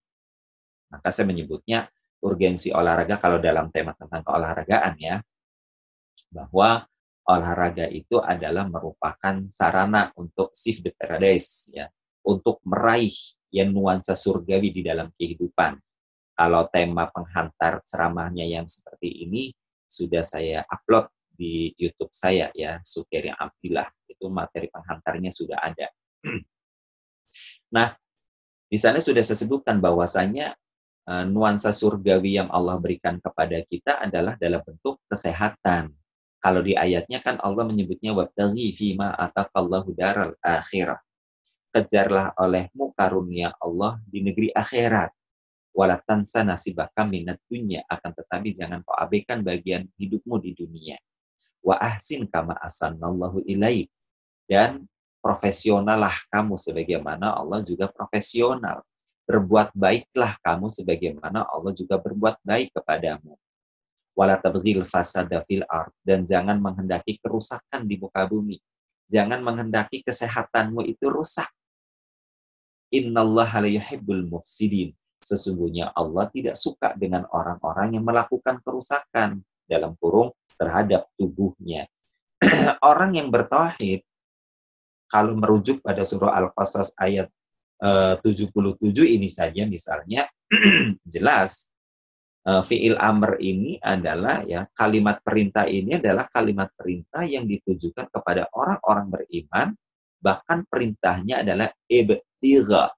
Maka saya menyebutnya urgensi olahraga kalau dalam tema tentang keolahragaan ya, bahwa olahraga itu adalah merupakan sarana untuk save the paradise ya, untuk meraih yang nuansa surgawi di dalam kehidupan. Kalau tema penghantar ceramahnya yang seperti ini sudah saya upload di YouTube saya ya, Sukeri Abdillah. Itu materi penghantarnya sudah ada. Nah, di sana sudah saya sebutkan bahwasanya nuansa surgawi yang Allah berikan kepada kita adalah dalam bentuk kesehatan. Kalau di ayatnya kan Allah menyebutnya wabtaghi fima ataqallahu daral akhirah. Kejarlah olehmu karunia Allah di negeri akhirat. Wala tansa nasibaka minad dunya, akan tetapi jangan kau abaikan bagian hidupmu di dunia. Wa ahsin kama asanallahu ilaik, dan profesionallah kamu sebagaimana Allah juga profesional. Berbuat baiklah kamu sebagaimana Allah juga berbuat baik kepadamu. Wala tabghil fasada fil ard, dan jangan menghendaki kerusakan di muka bumi. Jangan menghendaki kesehatanmu itu rusak. Innallaha la yuhibbul mufsidin. Sesungguhnya Allah tidak suka dengan orang-orang yang melakukan kerusakan dalam kurung terhadap tubuhnya. Orang yang bertauhid, kalau merujuk pada surah Al-Qasas ayat 77 ini saja misalnya, jelas fi'il amr ini adalah ya, kalimat perintah ini adalah kalimat perintah yang ditujukan kepada orang-orang beriman, bahkan perintahnya adalah ibtigha,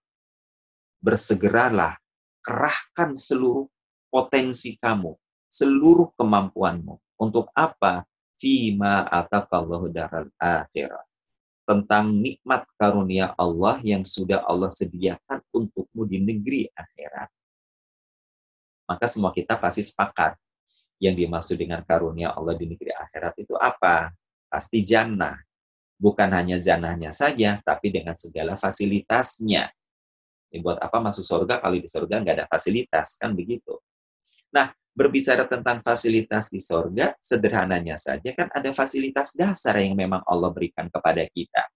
bersegeralah, kerahkan seluruh potensi kamu, seluruh kemampuanmu. Untuk apa? Fima ataqallahu daral akhirah. Tentang nikmat karunia Allah yang sudah Allah sediakan untukmu di negeri akhirat. Maka semua kita pasti sepakat. Yang dimaksud dengan karunia Allah di negeri akhirat itu apa? Pasti jannah. Bukan hanya jannahnya saja, tapi dengan segala fasilitasnya. Buat apa masuk surga kalau di surga nggak ada fasilitas, kan begitu. Nah, berbicara tentang fasilitas di surga, sederhananya saja kan ada fasilitas dasar yang memang Allah berikan kepada kita.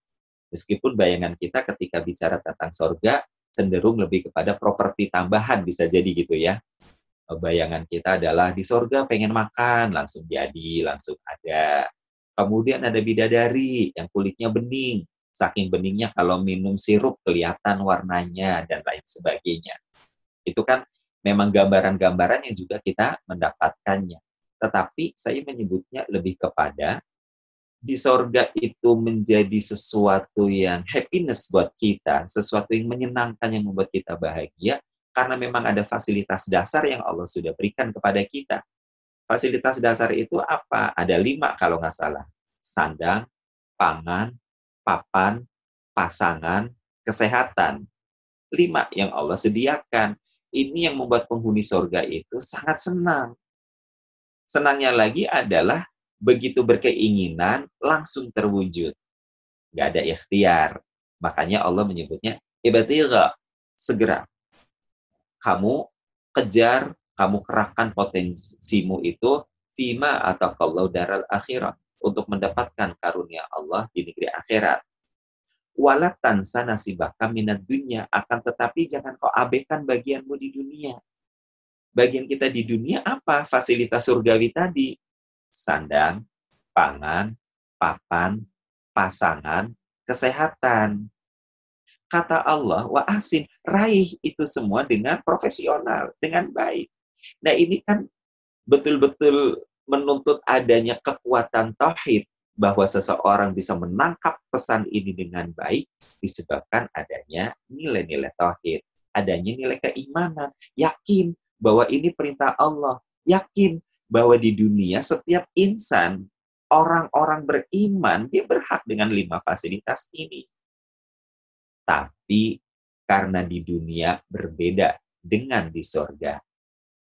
Meskipun bayangan kita ketika bicara tentang surga, cenderung lebih kepada properti tambahan, bisa jadi gitu ya. Bayangan kita adalah di surga pengen makan, langsung jadi, langsung ada. Kemudian ada bidadari yang kulitnya bening, saking beningnya kalau minum sirup kelihatan warnanya, dan lain sebagainya. Itu kan memang gambaran-gambaran yang juga kita mendapatkannya. Tetapi saya menyebutnya lebih kepada di sorga itu menjadi sesuatu yang happiness buat kita, sesuatu yang menyenangkan, yang membuat kita bahagia, karena memang ada fasilitas dasar yang Allah sudah berikan kepada kita. Fasilitas dasar itu apa? Ada 5 kalau nggak salah. Sandang, pangan, papan, pasangan, kesehatan. 5 yang Allah sediakan. Ini yang membuat penghuni surga itu sangat senang. Senangnya lagi adalah begitu berkeinginan langsung terwujud. Nggak ada ikhtiar. Makanya Allah menyebutnya ibtigha, segera. Kamu kejar, kamu kerahkan potensimu itu fima atau kalau daral akhirat untuk mendapatkan karunia Allah di negeri akhirat. Wala tansa nasibaka minad dunya, akan tetapi jangan kau abaikan bagianmu di dunia. Bagian kita di dunia apa? Fasilitas surgawi tadi. Sandang, pangan, papan, pasangan, kesehatan. Kata Allah, wa asin, raih itu semua dengan profesional, dengan baik. Nah ini kan betul-betul menuntut adanya kekuatan tauhid, bahwa seseorang bisa menangkap pesan ini dengan baik disebabkan adanya nilai-nilai tauhid, adanya nilai keimanan, yakin bahwa ini perintah Allah, yakin bahwa di dunia setiap insan, orang-orang beriman, dia berhak dengan 5 fasilitas ini. Tapi karena di dunia berbeda dengan di sorga.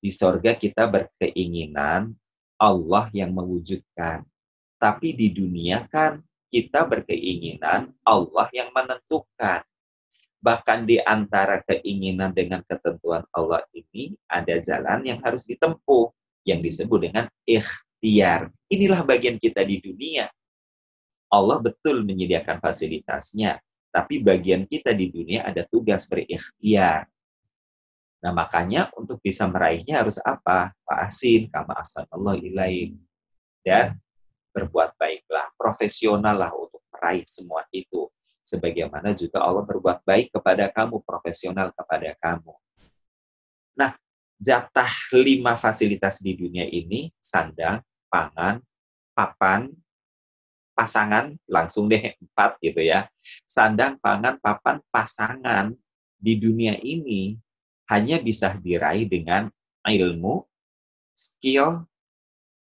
Di sorga kita berkeinginan Allah yang mewujudkan. Tapi di dunia kan kita berkeinginan Allah yang menentukan. Bahkan di antara keinginan dengan ketentuan Allah ini ada jalan yang harus ditempuh yang disebut dengan ikhtiar. Inilah bagian kita di dunia. Allah betul menyediakan fasilitasnya, tapi bagian kita di dunia ada tugas berikhtiar. Nah, makanya untuk bisa meraihnya harus apa? Fa'asin kama ahsanallahu ilaik. Dan berbuat baiklah, profesional lah untuk meraih semua itu. Sebagaimana juga Allah berbuat baik kepada kamu, profesional kepada kamu. Nah, jatah 5 fasilitas di dunia ini, sandang, pangan, papan, pasangan, langsung deh 4 gitu ya. Sandang, pangan, papan, pasangan di dunia ini hanya bisa diraih dengan ilmu, skill,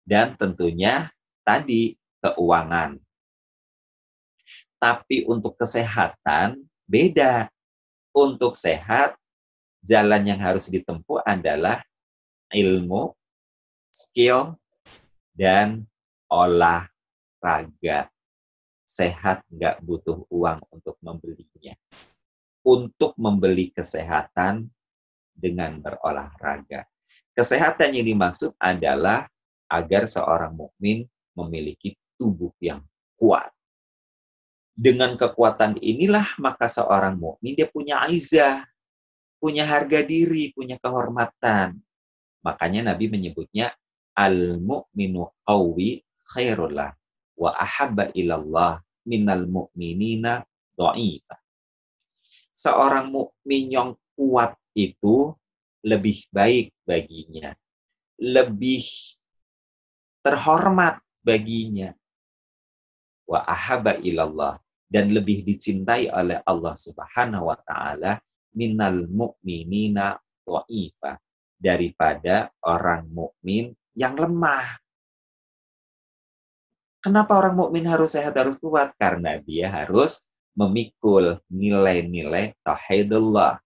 dan tentunya tadi keuangan. Tapi untuk kesehatan beda. Untuk sehat, jalan yang harus ditempuh adalah ilmu, skill, dan olahraga. Sehat nggak butuh uang untuk membelinya. Untuk membeli kesehatan dengan berolahraga. Kesehatan yang dimaksud adalah agar seorang mukmin memiliki tubuh yang kuat. Dengan kekuatan inilah maka seorang mukmin dia punya aizah, punya harga diri, punya kehormatan. Makanya Nabi menyebutnya al-mu'minu qawi khairullah wa ahabba ilallah minal mu'minina dha'ifa. Seorang mukmin yang kuat itu lebih baik baginya, lebih terhormat baginya, wa ahabba ilallah, dan lebih dicintai oleh Allah Subhanahu wa taala minal mu'minina dha'ifa, daripada orang mukmin yang lemah. Kenapa orang mukmin harus sehat, harus kuat? Karena dia harus memikul nilai-nilai tauhidullah.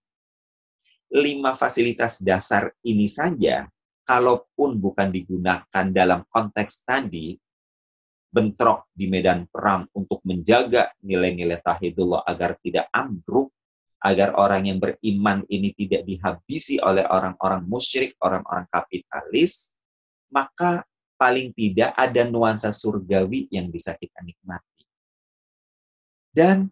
5 fasilitas dasar ini saja, kalaupun bukan digunakan dalam konteks tadi, bentrok di medan perang untuk menjaga nilai-nilai tauhidullah agar tidak ambruk, agar orang yang beriman ini tidak dihabisi oleh orang-orang musyrik, orang-orang kapitalis, maka paling tidak ada nuansa surgawi yang bisa kita nikmati. Dan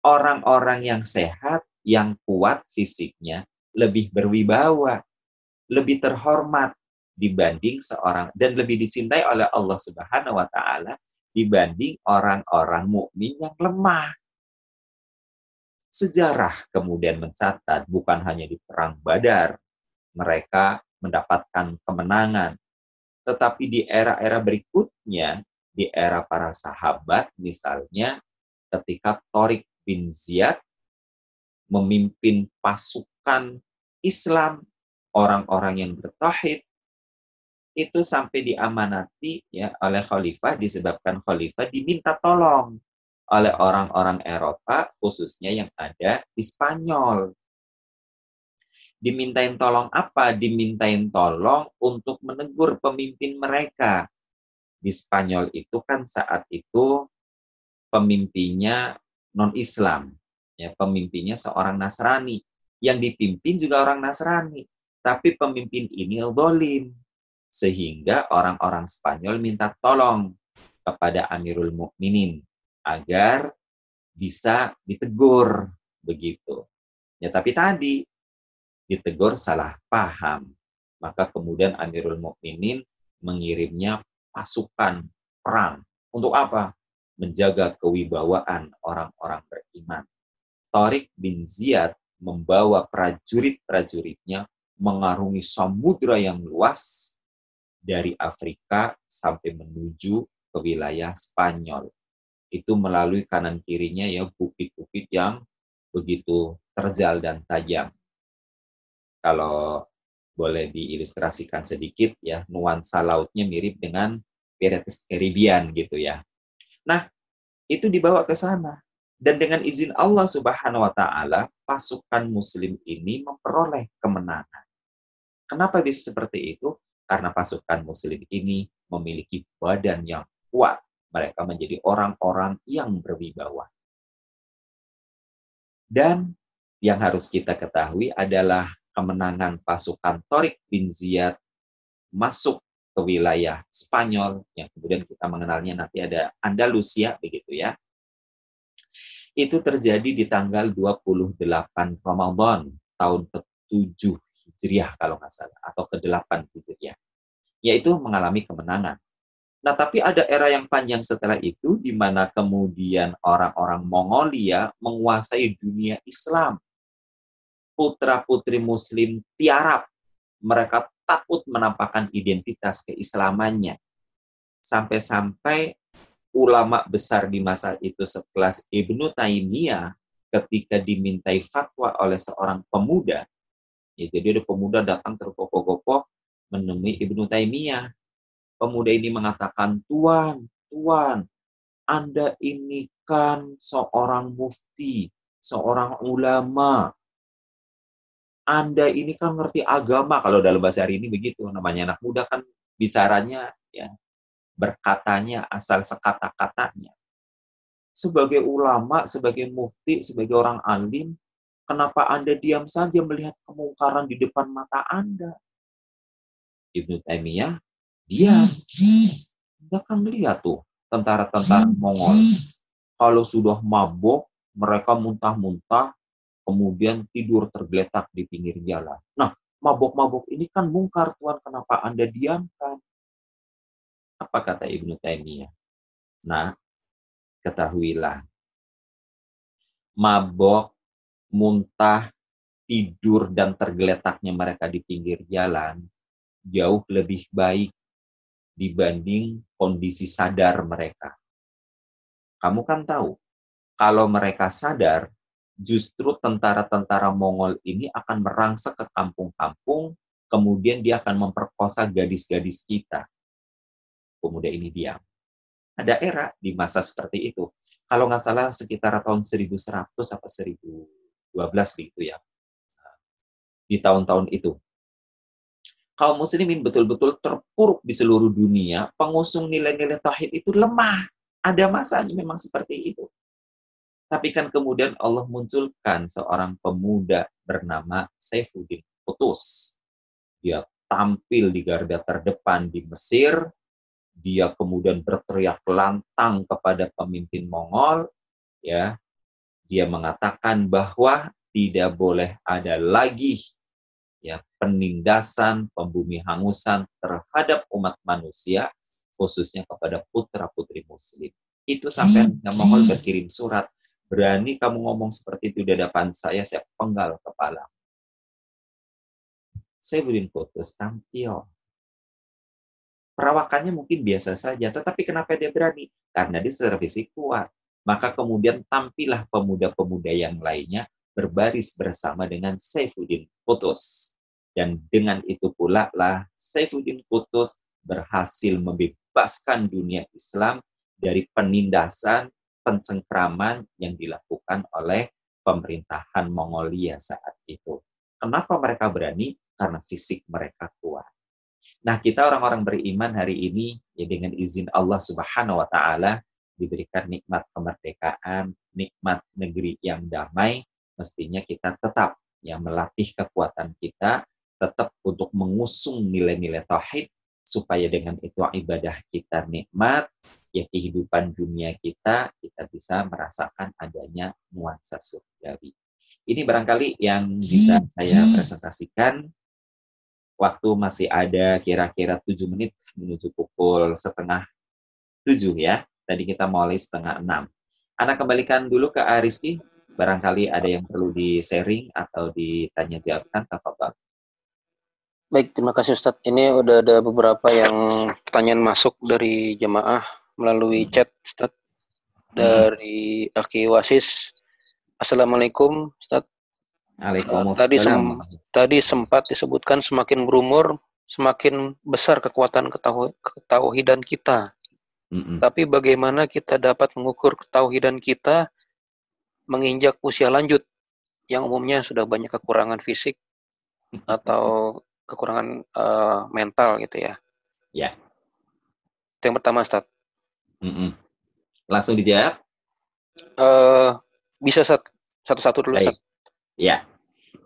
orang-orang yang sehat, yang kuat fisiknya, lebih berwibawa, lebih terhormat dibanding seorang, dan lebih dicintai oleh Allah Subhanahu wa taala dibanding orang-orang mukmin yang lemah. Sejarah kemudian mencatat bukan hanya di perang Badar mereka mendapatkan kemenangan, tetapi di era-era berikutnya, di era para sahabat misalnya ketika Tariq bin Ziyad memimpin pasukan Islam, orang-orang yang bertauhid, itu sampai diamanati ya oleh khalifah, disebabkan khalifah diminta tolong oleh orang-orang Eropa, khususnya yang ada di Spanyol. Dimintain tolong apa? Dimintain tolong untuk menegur pemimpin mereka. Di Spanyol itu kan saat itu pemimpinnya non-Islam, ya, pemimpinnya seorang Nasrani, yang dipimpin juga orang Nasrani, tapi pemimpin ini zalim, sehingga orang-orang Spanyol minta tolong kepada Amirul Mukminin agar bisa ditegur begitu. Ya, tapi tadi ditegur salah paham, maka kemudian Amirul Mukminin mengirimnya pasukan perang. Untuk apa? Menjaga kewibawaan orang-orang beriman. Tariq bin Ziyad membawa prajurit-prajuritnya mengarungi samudra yang luas dari Afrika sampai menuju ke wilayah Spanyol. Itu melalui kanan kirinya ya bukit-bukit yang begitu terjal dan tajam. Kalau boleh diilustrasikan sedikit ya, nuansa lautnya mirip dengan Pirates Caribbean gitu ya. Nah, itu dibawa ke sana. Dan dengan izin Allah Subhanahu wa taala, pasukan muslim ini memperoleh kemenangan. Kenapa bisa seperti itu? Karena pasukan muslim ini memiliki badan yang kuat. Mereka menjadi orang-orang yang berwibawa. Dan yang harus kita ketahui adalah kemenangan pasukan Tariq bin Ziyad masuk ke wilayah Spanyol, yang kemudian kita mengenalnya nanti ada Andalusia, begitu ya. Itu terjadi di tanggal 28 Ramadan, tahun ke-7 Hijriah kalau nggak salah, atau ke-8 Hijriah. Yaitu mengalami kemenangan. Nah, tapi ada era yang panjang setelah itu, di mana kemudian orang-orang Mongolia menguasai dunia Islam. Putra-putri muslim tiarap. Mereka takut menampakkan identitas keislamannya. Sampai-sampai ulama besar di masa itu sekelas Ibnu Taimiyah ketika dimintai fatwa oleh seorang pemuda, ya, jadi ada pemuda datang tergopoh-gopoh menemui Ibnu Taimiyah. Pemuda ini mengatakan, Tuan, Anda ini kan seorang mufti, seorang ulama. Anda ini kan ngerti agama, kalau dalam bahasa hari ini begitu, namanya anak muda kan bicaranya, ya, berkatanya asal sekata-katanya. Sebagai ulama, sebagai mufti, sebagai orang alim, kenapa Anda diam saja melihat kemungkaran di depan mata Anda? Ibnu Taimiyah diam. Anda kan lihat tuh, tentara-tentara Mongol. Kalau sudah mabok, mereka muntah-muntah, kemudian tidur tergeletak di pinggir jalan. Nah, mabok-mabok ini kan mungkar, Tuan, kenapa Anda diamkan? Apa kata Ibnu Taimiyah? Nah, ketahuilah, mabok, muntah, tidur, dan tergeletaknya mereka di pinggir jalan jauh lebih baik dibanding kondisi sadar mereka. Kamu kan tahu, kalau mereka sadar, justru tentara-tentara Mongol ini akan merangsek ke kampung-kampung, kemudian dia akan memperkosa gadis-gadis kita. Pemuda ini diam. Ada era di masa seperti itu. Kalau nggak salah sekitar tahun 1100 atau 1012 begitu ya. Di tahun-tahun itu. Kaum muslimin betul-betul terpuruk di seluruh dunia, pengusung nilai-nilai tauhid itu lemah. Ada masanya memang seperti itu. Tapi kan kemudian Allah munculkan seorang pemuda bernama Saifuddin Qutuz. Dia tampil di garda terdepan di Mesir, dia kemudian berteriak lantang kepada pemimpin Mongol, ya. Dia mengatakan bahwa tidak boleh ada lagi ya penindasan, pembumi hangusan terhadap umat manusia, khususnya kepada putra-putri muslim. Itu sampai Mongol berkirim surat, berani kamu ngomong seperti itu di hadapan saya penggal kepala. Saifuddin Qutuz tampil. Perawakannya mungkin biasa saja, tetapi kenapa dia berani? Karena dia secara fisik kuat. Maka kemudian tampillah pemuda-pemuda yang lainnya berbaris bersama dengan Saifuddin Qutuz. Dan dengan itu pula lah Saifuddin Qutuz berhasil membebaskan dunia Islam dari penindasan, pencengkraman yang dilakukan oleh pemerintahan Mongolia saat itu. Kenapa mereka berani? Karena fisik mereka kuat. Nah, kita orang-orang beriman hari ini, ya dengan izin Allah Subhanahu wa Ta'ala, diberikan nikmat kemerdekaan, nikmat negeri yang damai, mestinya kita tetap ya melatih kekuatan kita, tetap untuk mengusung nilai-nilai tauhid, supaya dengan itu ibadah kita nikmat, ya kehidupan dunia kita bisa merasakan adanya nuansa surgawi. Ini barangkali yang bisa saya presentasikan. Waktu masih ada kira-kira 7 menit menuju pukul setengah 7 ya. Tadi kita mulai setengah 6. Ana kembalikan dulu ke Ariski. Barangkali ada yang perlu di-sharing atau ditanya jawabkan. Tafadhol. Baik, terima kasih Ustadz. Ini udah ada beberapa yang pertanyaan masuk dari jemaah melalui chat Ustadz. Dari Aki Wasis. Assalamualaikum Ustadz. Waalaikumsalam. Tadi sempat disebutkan semakin berumur, semakin besar kekuatan ketauhidan kita. Tapi bagaimana kita dapat mengukur ketauhidan kita menginjak usia lanjut yang umumnya sudah banyak kekurangan fisik atau kekurangan mental gitu ya? Ya. Itu yang pertama, Ustaz. Langsung dijawab? Bisa satu-satu dulu, Ustaz. Ya.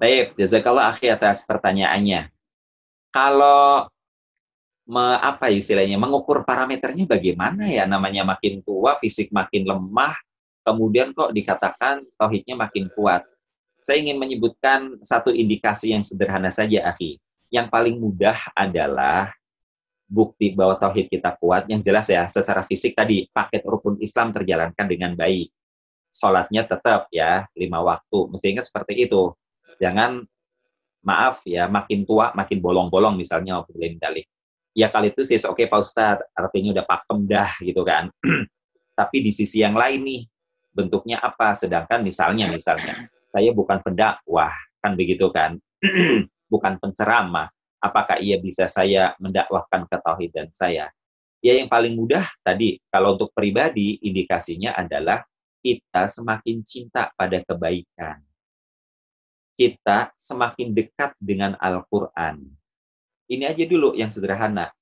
Baik, jazakallah akhi atas pertanyaannya. Kalau apa istilahnya, mengukur parameternya bagaimana ya, namanya makin tua, fisik makin lemah, kemudian kok dikatakan tauhidnya makin kuat. Saya ingin menyebutkan satu indikasi yang sederhana saja, akhi. Yang paling mudah adalah bukti bahwa tauhid kita kuat, yang jelas ya, secara fisik tadi, paket rukun Islam terjalankan dengan baik. Sholatnya tetap ya, 5 waktu, mestinya seperti itu. Jangan, maaf ya, makin tua, makin bolong-bolong misalnya, ya kali itu sih oke Pak Ustadz, artinya udah pakem dah gitu kan. Tapi di sisi yang lain nih, bentuknya apa? Sedangkan misalnya, saya bukan pendakwah, kan begitu kan. Bukan penceramah. Apakah ia bisa saya mendakwahkan ketauhidan saya? Ya yang paling mudah tadi, kalau untuk pribadi, indikasinya adalah kita semakin cinta pada kebaikan. Kita semakin dekat dengan Al-Quran. Ini aja dulu yang sederhana.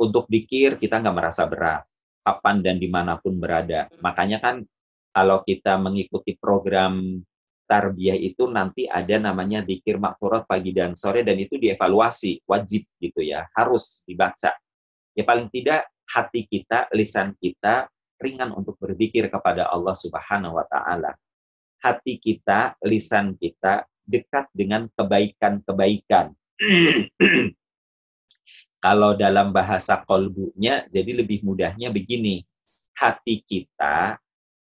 Untuk dzikir kita nggak merasa berat, kapan dan dimanapun berada. Makanya kan kalau kita mengikuti program tarbiyah itu nanti ada namanya dzikir makfurat pagi dan sore, dan itu dievaluasi, wajib gitu ya, harus dibaca. Ya paling tidak hati kita, lisan kita ringan untuk berzikir kepada Allah Subhanahu wa Ta'ala. Hati kita, lisan kita dekat dengan kebaikan-kebaikan. Kalau dalam bahasa kolbunya, jadi lebih mudahnya begini. Hati kita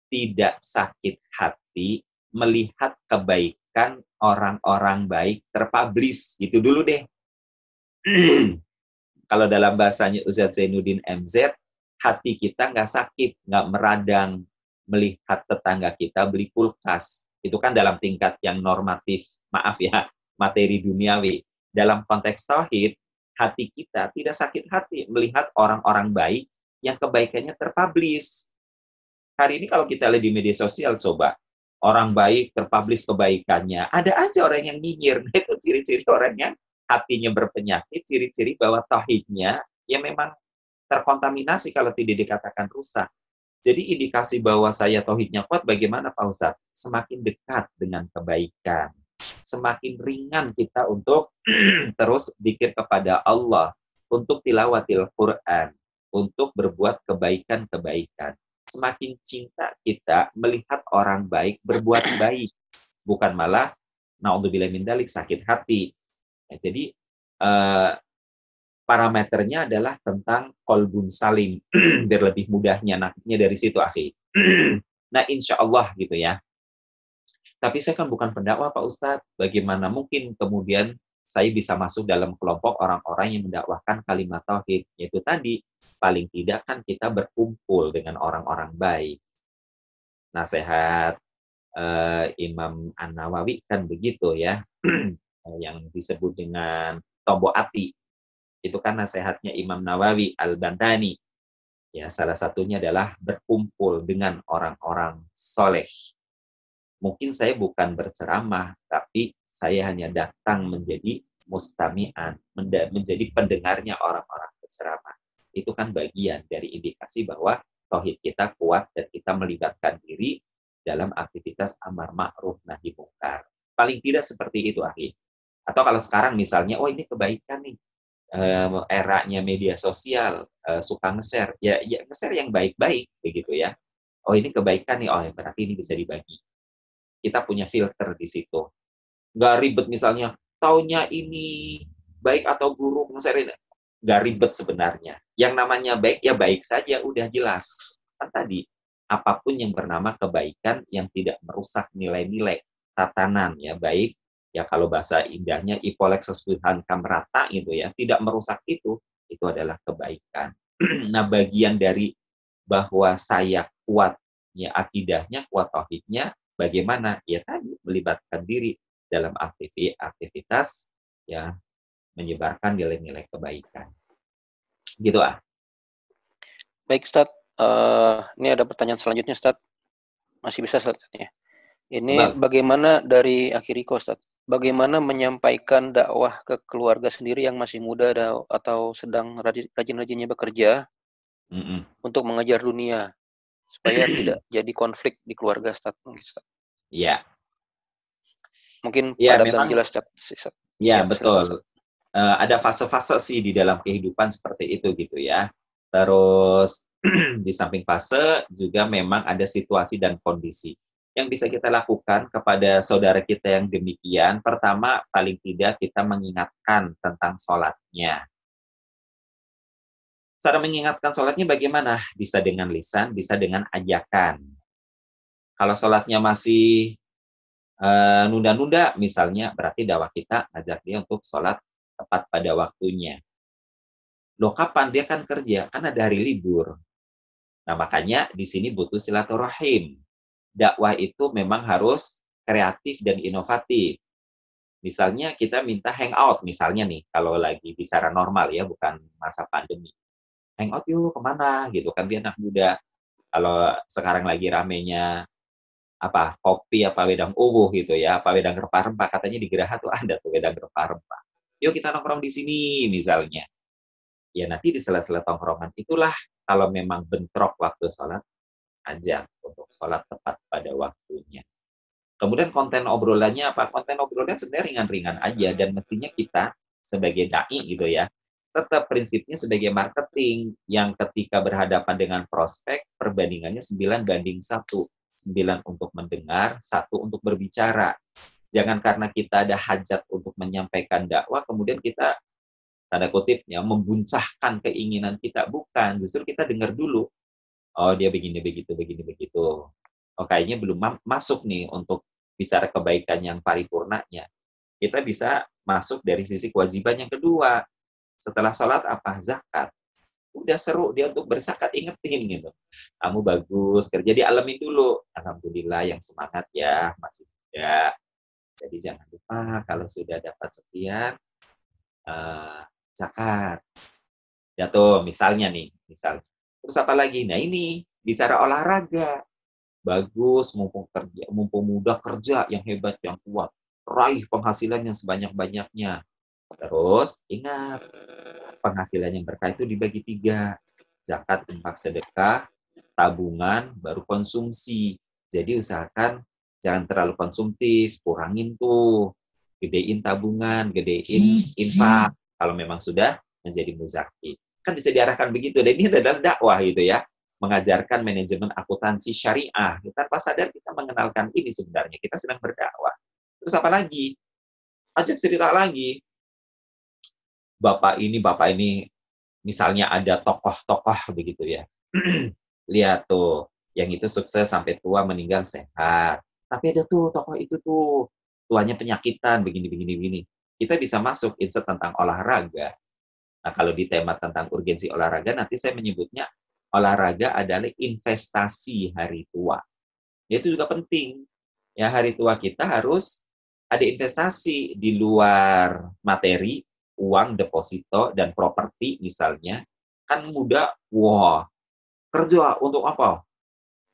tidak sakit hati melihat kebaikan orang-orang baik terpublish. Gitu dulu deh. Kalau dalam bahasanya Ustadz Zainuddin MZ, hati kita nggak sakit, nggak meradang melihat tetangga kita beli kulkas. Itu kan dalam tingkat yang normatif, maaf ya, materi duniawi. Dalam konteks tauhid, hati kita tidak sakit hati melihat orang-orang baik yang kebaikannya terpublish. Hari ini kalau kita lihat di media sosial, coba, orang baik terpublish kebaikannya, ada aja orang yang nyinyir. Itu ciri-ciri orang yang hatinya berpenyakit, ciri-ciri bahwa tauhidnya ya memang terkontaminasi kalau tidak dikatakan rusak. Jadi indikasi bahwa saya tauhidnya kuat bagaimana Pak Ustadz? Semakin dekat dengan kebaikan. Semakin ringan kita untuk terus dzikir kepada Allah, untuk tilawatil Quran, untuk berbuat kebaikan-kebaikan. Semakin cinta kita melihat orang baik berbuat baik, bukan malah naudzubillah min dzalik sakit hati. Ya, jadi parameternya adalah tentang kolbun salim. Biar lebih mudahnya naknya dari situ, akhi. Nah, insya Allah gitu ya. Tapi saya kan bukan pendakwah, Pak Ustadz. Bagaimana mungkin kemudian saya bisa masuk dalam kelompok orang-orang yang mendakwahkan kalimat tauhid? Yaitu tadi, paling tidak kan kita berkumpul dengan orang-orang baik. Nasihat Imam An-Nawawi kan begitu ya. Yang disebut dengan tombo ati. Itu kan nasihatnya Imam Nawawi Al-Bantani. Ya, salah satunya adalah berkumpul dengan orang-orang soleh. Mungkin saya bukan berceramah, tapi saya hanya datang menjadi mustami'an, menjadi pendengarnya orang-orang berceramah. Itu kan bagian dari indikasi bahwa tauhid kita kuat dan kita melibatkan diri dalam aktivitas amar ma'ruf nahi mungkar. Paling tidak seperti itu, akhi. Atau kalau sekarang misalnya, oh ini kebaikan nih, eranya media sosial, suka nge-share, ya nge-share yang baik-baik, begitu ya. Oh ini kebaikan nih, oh berarti ini bisa dibagi. Kita punya filter di situ. Nggak ribet misalnya, taunya ini baik atau buruk, nge-share ini. Nggak ribet sebenarnya. Yang namanya baik, ya baik saja, udah jelas. Kan tadi, apapun yang bernama kebaikan yang tidak merusak nilai-nilai tatanan, ya baik, ya kalau bahasa indahnya, ipolexos wilhan kamrata gitu ya, tidak merusak itu adalah kebaikan. Nah, bagian dari bahwa saya kuat ya akidahnya, kuat tauhidnya, bagaimana? Ya tadi melibatkan diri dalam aktivitas ya menyebarkan nilai-nilai kebaikan. Gitu ah. Baik, Ustaz. Ini ada pertanyaan selanjutnya, Ustaz. Masih bisa, Ustaz, ya. Ini bagaimana dari Akhiriko, Ustaz? Bagaimana menyampaikan dakwah ke keluarga sendiri yang masih muda atau sedang rajin-rajinnya bekerja untuk mengejar dunia supaya tidak jadi konflik di keluarga, Ustaz? Iya. Mungkin ya, padat memang, dan jelas, Ustaz. Ya, betul. Ada fase-fase sih di dalam kehidupan seperti itu gitu ya. Terus di samping fase juga memang ada situasi dan kondisi. Yang bisa kita lakukan kepada saudara kita yang demikian, pertama paling tidak kita mengingatkan tentang sholatnya. Cara mengingatkan sholatnya bagaimana? Bisa dengan lisan, bisa dengan ajakan. Kalau sholatnya masih nunda-nunda misalnya, berarti dakwah kita ngajak dia untuk sholat tepat pada waktunya. Loh kapan? Dia kan kerja, kan ada hari libur. Nah makanya di sini butuh silaturahim. Dakwah itu memang harus kreatif dan inovatif. Misalnya kita minta hangout, misalnya nih, kalau lagi bicara normal ya, bukan masa pandemi. Hangout yuk kemana gitu kan, dia anak muda. Kalau sekarang lagi ramenya apa kopi apa wedang uwuh gitu ya, apa wedang rempah-rempah, katanya di Geraha tuh ada tuh wedang rempah-rempah. Yuk kita nongkrong di sini misalnya. Ya nanti di sela-sela tongkrongan itulah kalau memang bentrok waktu sholat, ajak untuk sholat tepat pada waktunya. Kemudian konten obrolannya apa? Konten obrolannya sebenarnya ringan-ringan aja, dan mestinya kita sebagai dai gitu ya, tetap prinsipnya sebagai marketing yang ketika berhadapan dengan prospek, perbandingannya 9:1. 9 untuk mendengar, 1 untuk berbicara. Jangan karena kita ada hajat untuk menyampaikan dakwah, kemudian kita tanda kutipnya membuncahkan keinginan kita. Bukan, justru kita dengar dulu. Oh dia begini begitu, begini begitu. Oh kayaknya belum masuk nih untuk bicara kebaikan yang paripurnanya. Kita bisa masuk dari sisi kewajiban yang kedua. Setelah sholat apa? Zakat. Udah seru dia untuk berzakat, ingetin gitu. Kamu bagus, kerja dialamin dulu. Alhamdulillah yang semangat ya, masih muda. Jadi jangan lupa kalau sudah dapat sekian, zakat. Ya tuh, misalnya nih, misalnya. Terus apa lagi? Nah ini, bicara olahraga. Bagus, mumpung muda kerja yang hebat, yang kuat. Raih penghasilan yang sebanyak-banyaknya. Terus, ingat, penghasilan yang berkah itu dibagi 3. Zakat, infak, sedekah, tabungan, baru konsumsi. Jadi usahakan jangan terlalu konsumtif, kurangin tuh. Gedein tabungan, gedein infak. Kalau memang sudah menjadi muzaki. Kan bisa diarahkan begitu. Dan ini adalah dakwah gitu ya. Mengajarkan manajemen akuntansi syariah. Tanpa sadar kita mengenalkan ini sebenarnya. Kita sedang berdakwah. Terus apa lagi? Ajak cerita lagi. Bapak ini, misalnya ada tokoh-tokoh begitu ya. Lihat tuh, yang itu sukses sampai tua meninggal sehat. Tapi ada tuh tokoh itu tuh, tuanya penyakitan, begini. Kita bisa masuk insert tentang olahraga. Nah, kalau di tema tentang urgensi olahraga, nanti saya menyebutnya olahraga adalah investasi hari tua. Itu juga penting. Ya, hari tua kita harus ada investasi di luar materi, uang deposito dan properti misalnya, kan muda, wah, kerja untuk apa?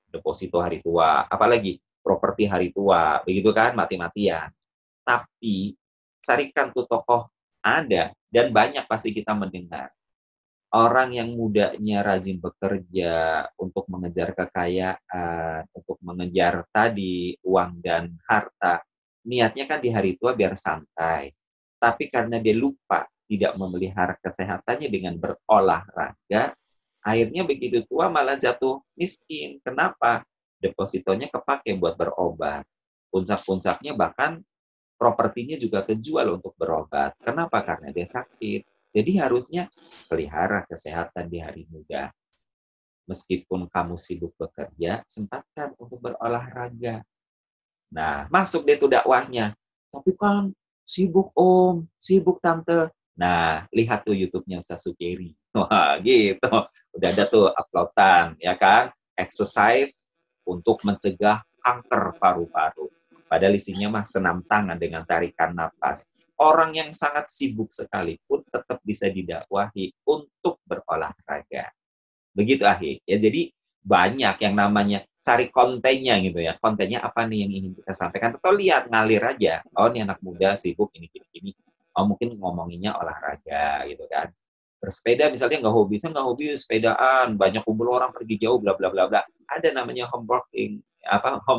Deposito hari tua, apalagi properti hari tua, begitu kan, mati-matian. Tapi carikan tuh tokoh, ada dan banyak pasti kita mendengar. Orang yang mudanya rajin bekerja untuk mengejar kekayaan, untuk mengejar tadi uang dan harta, niatnya kan di hari tua biar santai. Tapi karena dia lupa tidak memelihara kesehatannya dengan berolahraga, akhirnya begitu tua malah jatuh miskin. Kenapa? Depositonya kepake buat berobat. Puncak-puncaknya bahkan propertinya juga kejual untuk berobat. Kenapa? Karena dia sakit. Jadi harusnya pelihara kesehatan di hari muda. Meskipun kamu sibuk bekerja, sempatkan untuk berolahraga. Nah, masuk deh tuh dakwahnya. Tapi kan sibuk om, sibuk tante. Nah, lihat tuh YouTube-nya Ustaz Sukeri. Wah, gitu. Udah ada tuh uploadan, ya kan? Exercise untuk mencegah kanker paru-paru. Padahal isinya mah senam tangan dengan tarikan napas. Orang yang sangat sibuk sekalipun tetap bisa didakwahi untuk berolahraga. Begitu, Ahi. Ya, jadi banyak yang namanya cari kontennya gitu ya. Kontennya apa nih yang ingin kita sampaikan? Atau lihat, ngalir aja. Oh, ini anak muda sibuk ini. Oh, mungkin ngomonginnya olahraga gitu kan. Bersepeda misalnya nggak hobi sepedaan, banyak kumpul orang pergi jauh, bla bla bla bla. Ada namanya home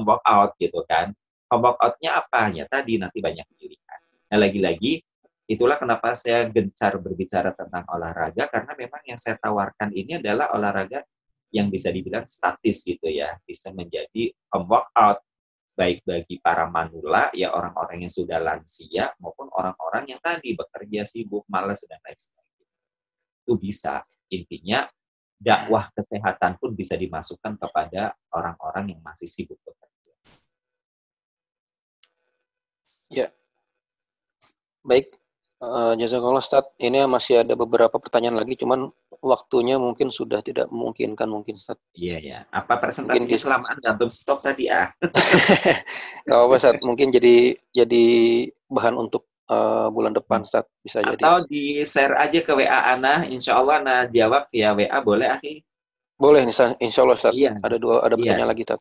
workout gitu kan. Home workout-nya apa? Ya tadi nanti banyak pilihan. Nah, lagi-lagi itulah kenapa saya gencar berbicara tentang olahraga, karena memang yang saya tawarkan ini adalah olahraga yang bisa dibilang statis gitu ya, bisa menjadi home workout baik bagi para manula, ya orang-orang yang sudah lansia, maupun orang-orang yang tadi bekerja sibuk, malas, dan lain sebagainya. Itu bisa. Intinya, dakwah kesehatan pun bisa dimasukkan kepada orang-orang yang masih sibuk bekerja. Ya, baik. Jazakallah Ustaz. Ini masih ada beberapa pertanyaan lagi, cuman waktunya mungkin sudah tidak memungkinkan mungkin Ustaz. Iya ya. Apa presentasinya kelamaan gantung stop tadi ya? Gak apa-apa Ustaz. Mungkin jadi bahan untuk bulan depan Ustaz, bisa jadi. Atau di-share aja ke WA Ana, insya Allah Ana jawab via WA, boleh Akhi? Boleh, insya Allah Ustaz. Iya. Ada pertanyaan lagi Ustaz.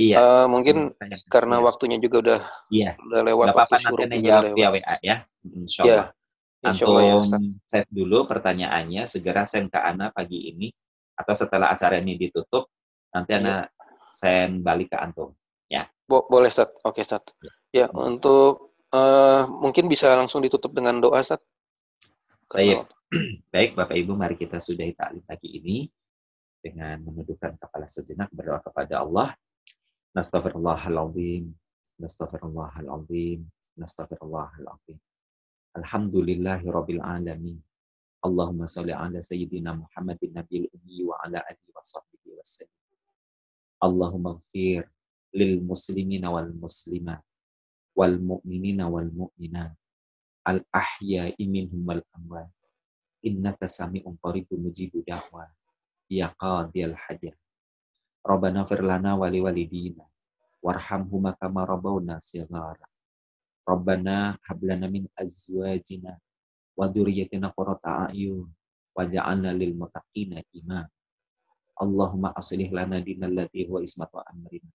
Iya. Mungkin karena waktunya juga udah lewat, Gak apa-apa, waktu nanti juga jawab udah lewat. via WA ya, insya Ya, Allah. insya Allah ya Ustaz. Antum save dulu pertanyaannya, segera send ke Ana pagi ini, atau setelah acara ini ditutup, nanti Ana send balik ke Antum. Ya. Boleh Ustaz, oke Ustaz. Ya, untuk mungkin bisa langsung ditutup dengan doa Ustaz. Baik Bapak Ibu, mari kita sudahi taklim pagi ini dengan menundukkan kepala sejenak, berdoa kepada Allah. Nastaghfirullahaladzim, nastaghfirullahaladzim, nastaghfirullahaladzim. Alhamdulillahirabbil alamin. Allahumma shalli ala sayyidina Muhammadin nabiyil ummi wa ala alihi wa sahbihi wasallam. Allahumma ighfir lil muslimina wal muslimat wal mu'minina wal mu'minat al ahya'i minhum wal amwat. Innaka sami'un qaribun mujibu da'wa ya qadiyal hajat. Rabbana fir lana wa liwalidina warhamhuma kama rabbawna shighara. Rabbana hab lana min azwajina wa dzurriyyatina qurrata a'yun waj'alna lil muttaqina imama. Allahumma aslih lana dinal lati huwa ismatu amrina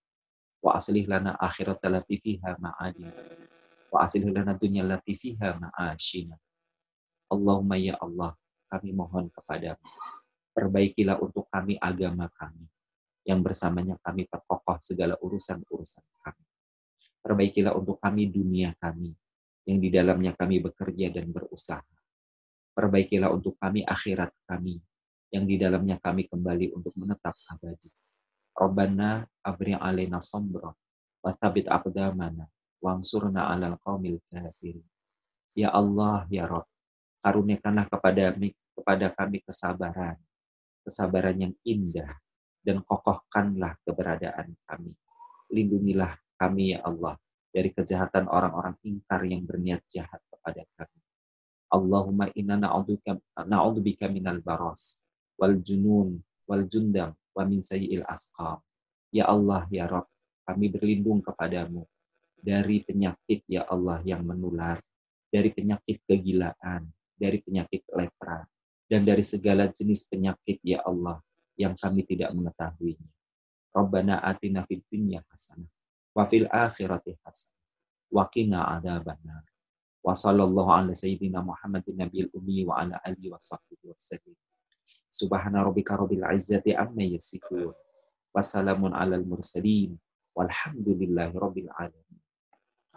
wa aslih lana akhirata lati fiha ma'adina wa aslih lana dunya lati fiha ma'ashina. Allahumma ya Allah, kami mohon kepadamu, perbaikilah untuk kami agama kami, yang bersamanya kami perkokoh segala urusan-urusan kami. Perbaikilah untuk kami dunia kami, yang di dalamnya kami bekerja dan berusaha. Perbaikilah untuk kami akhirat kami, yang di dalamnya kami kembali untuk menetap abadi. Rabbana abri alaina sombra, wa thabit aqdamana, wansurna alal qaumil kafirin. Ya Allah, ya Rabb, karuniakanlah kepada kami kesabaran yang indah, dan kokohkanlah keberadaan kami. Lindungilah kami ya Allah dari kejahatan orang-orang ingkar yang berniat jahat kepada kami. Allahumma inna na'udzubika minal baras wal junun wal jundam wa min sayyi'il asqam. Ya Allah ya Rabb, kami berlindung kepadamu dari penyakit ya Allah yang menular, dari penyakit kegilaan, dari penyakit lepra, dan dari segala jenis penyakit ya Allah yang kami tidak mengetahuinya. Rabbana atina fid dunya hasanah wa fil akhirati hasanah wa qina adzabannar. Wa sallallahu ala sayyidina Muhammadin nabiyil ummi wa ala alihi wa sahbihi wasallam. Subhana rabbika rabbil izzati amma yasifun. Wassalamun alal mursalin. Walhamdulillahi rabbil alamin.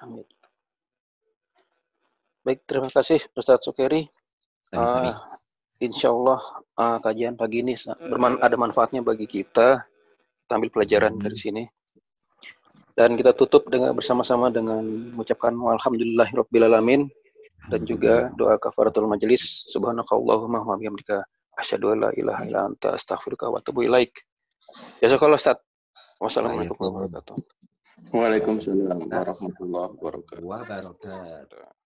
Amin. Baik, terima kasih Ustaz Sukeri. Insya Allah kajian pagi ini ada manfaatnya bagi kita. Kita ambil pelajaran dari sini. Dan kita tutup dengan bersama-sama dengan mengucapkan alhamdulillahirabbil dan juga doa kafaratul majelis. Subhanakallahumma wa bihamdika asyhadu an la ilaha illa anta astaghfiruka wa atubu ilaik. Jazakallahu Ustaz. Wassalamualaikum warahmatullahi wabarakatuh. Waalaikumsalam warahmatullahi wabarakatuh.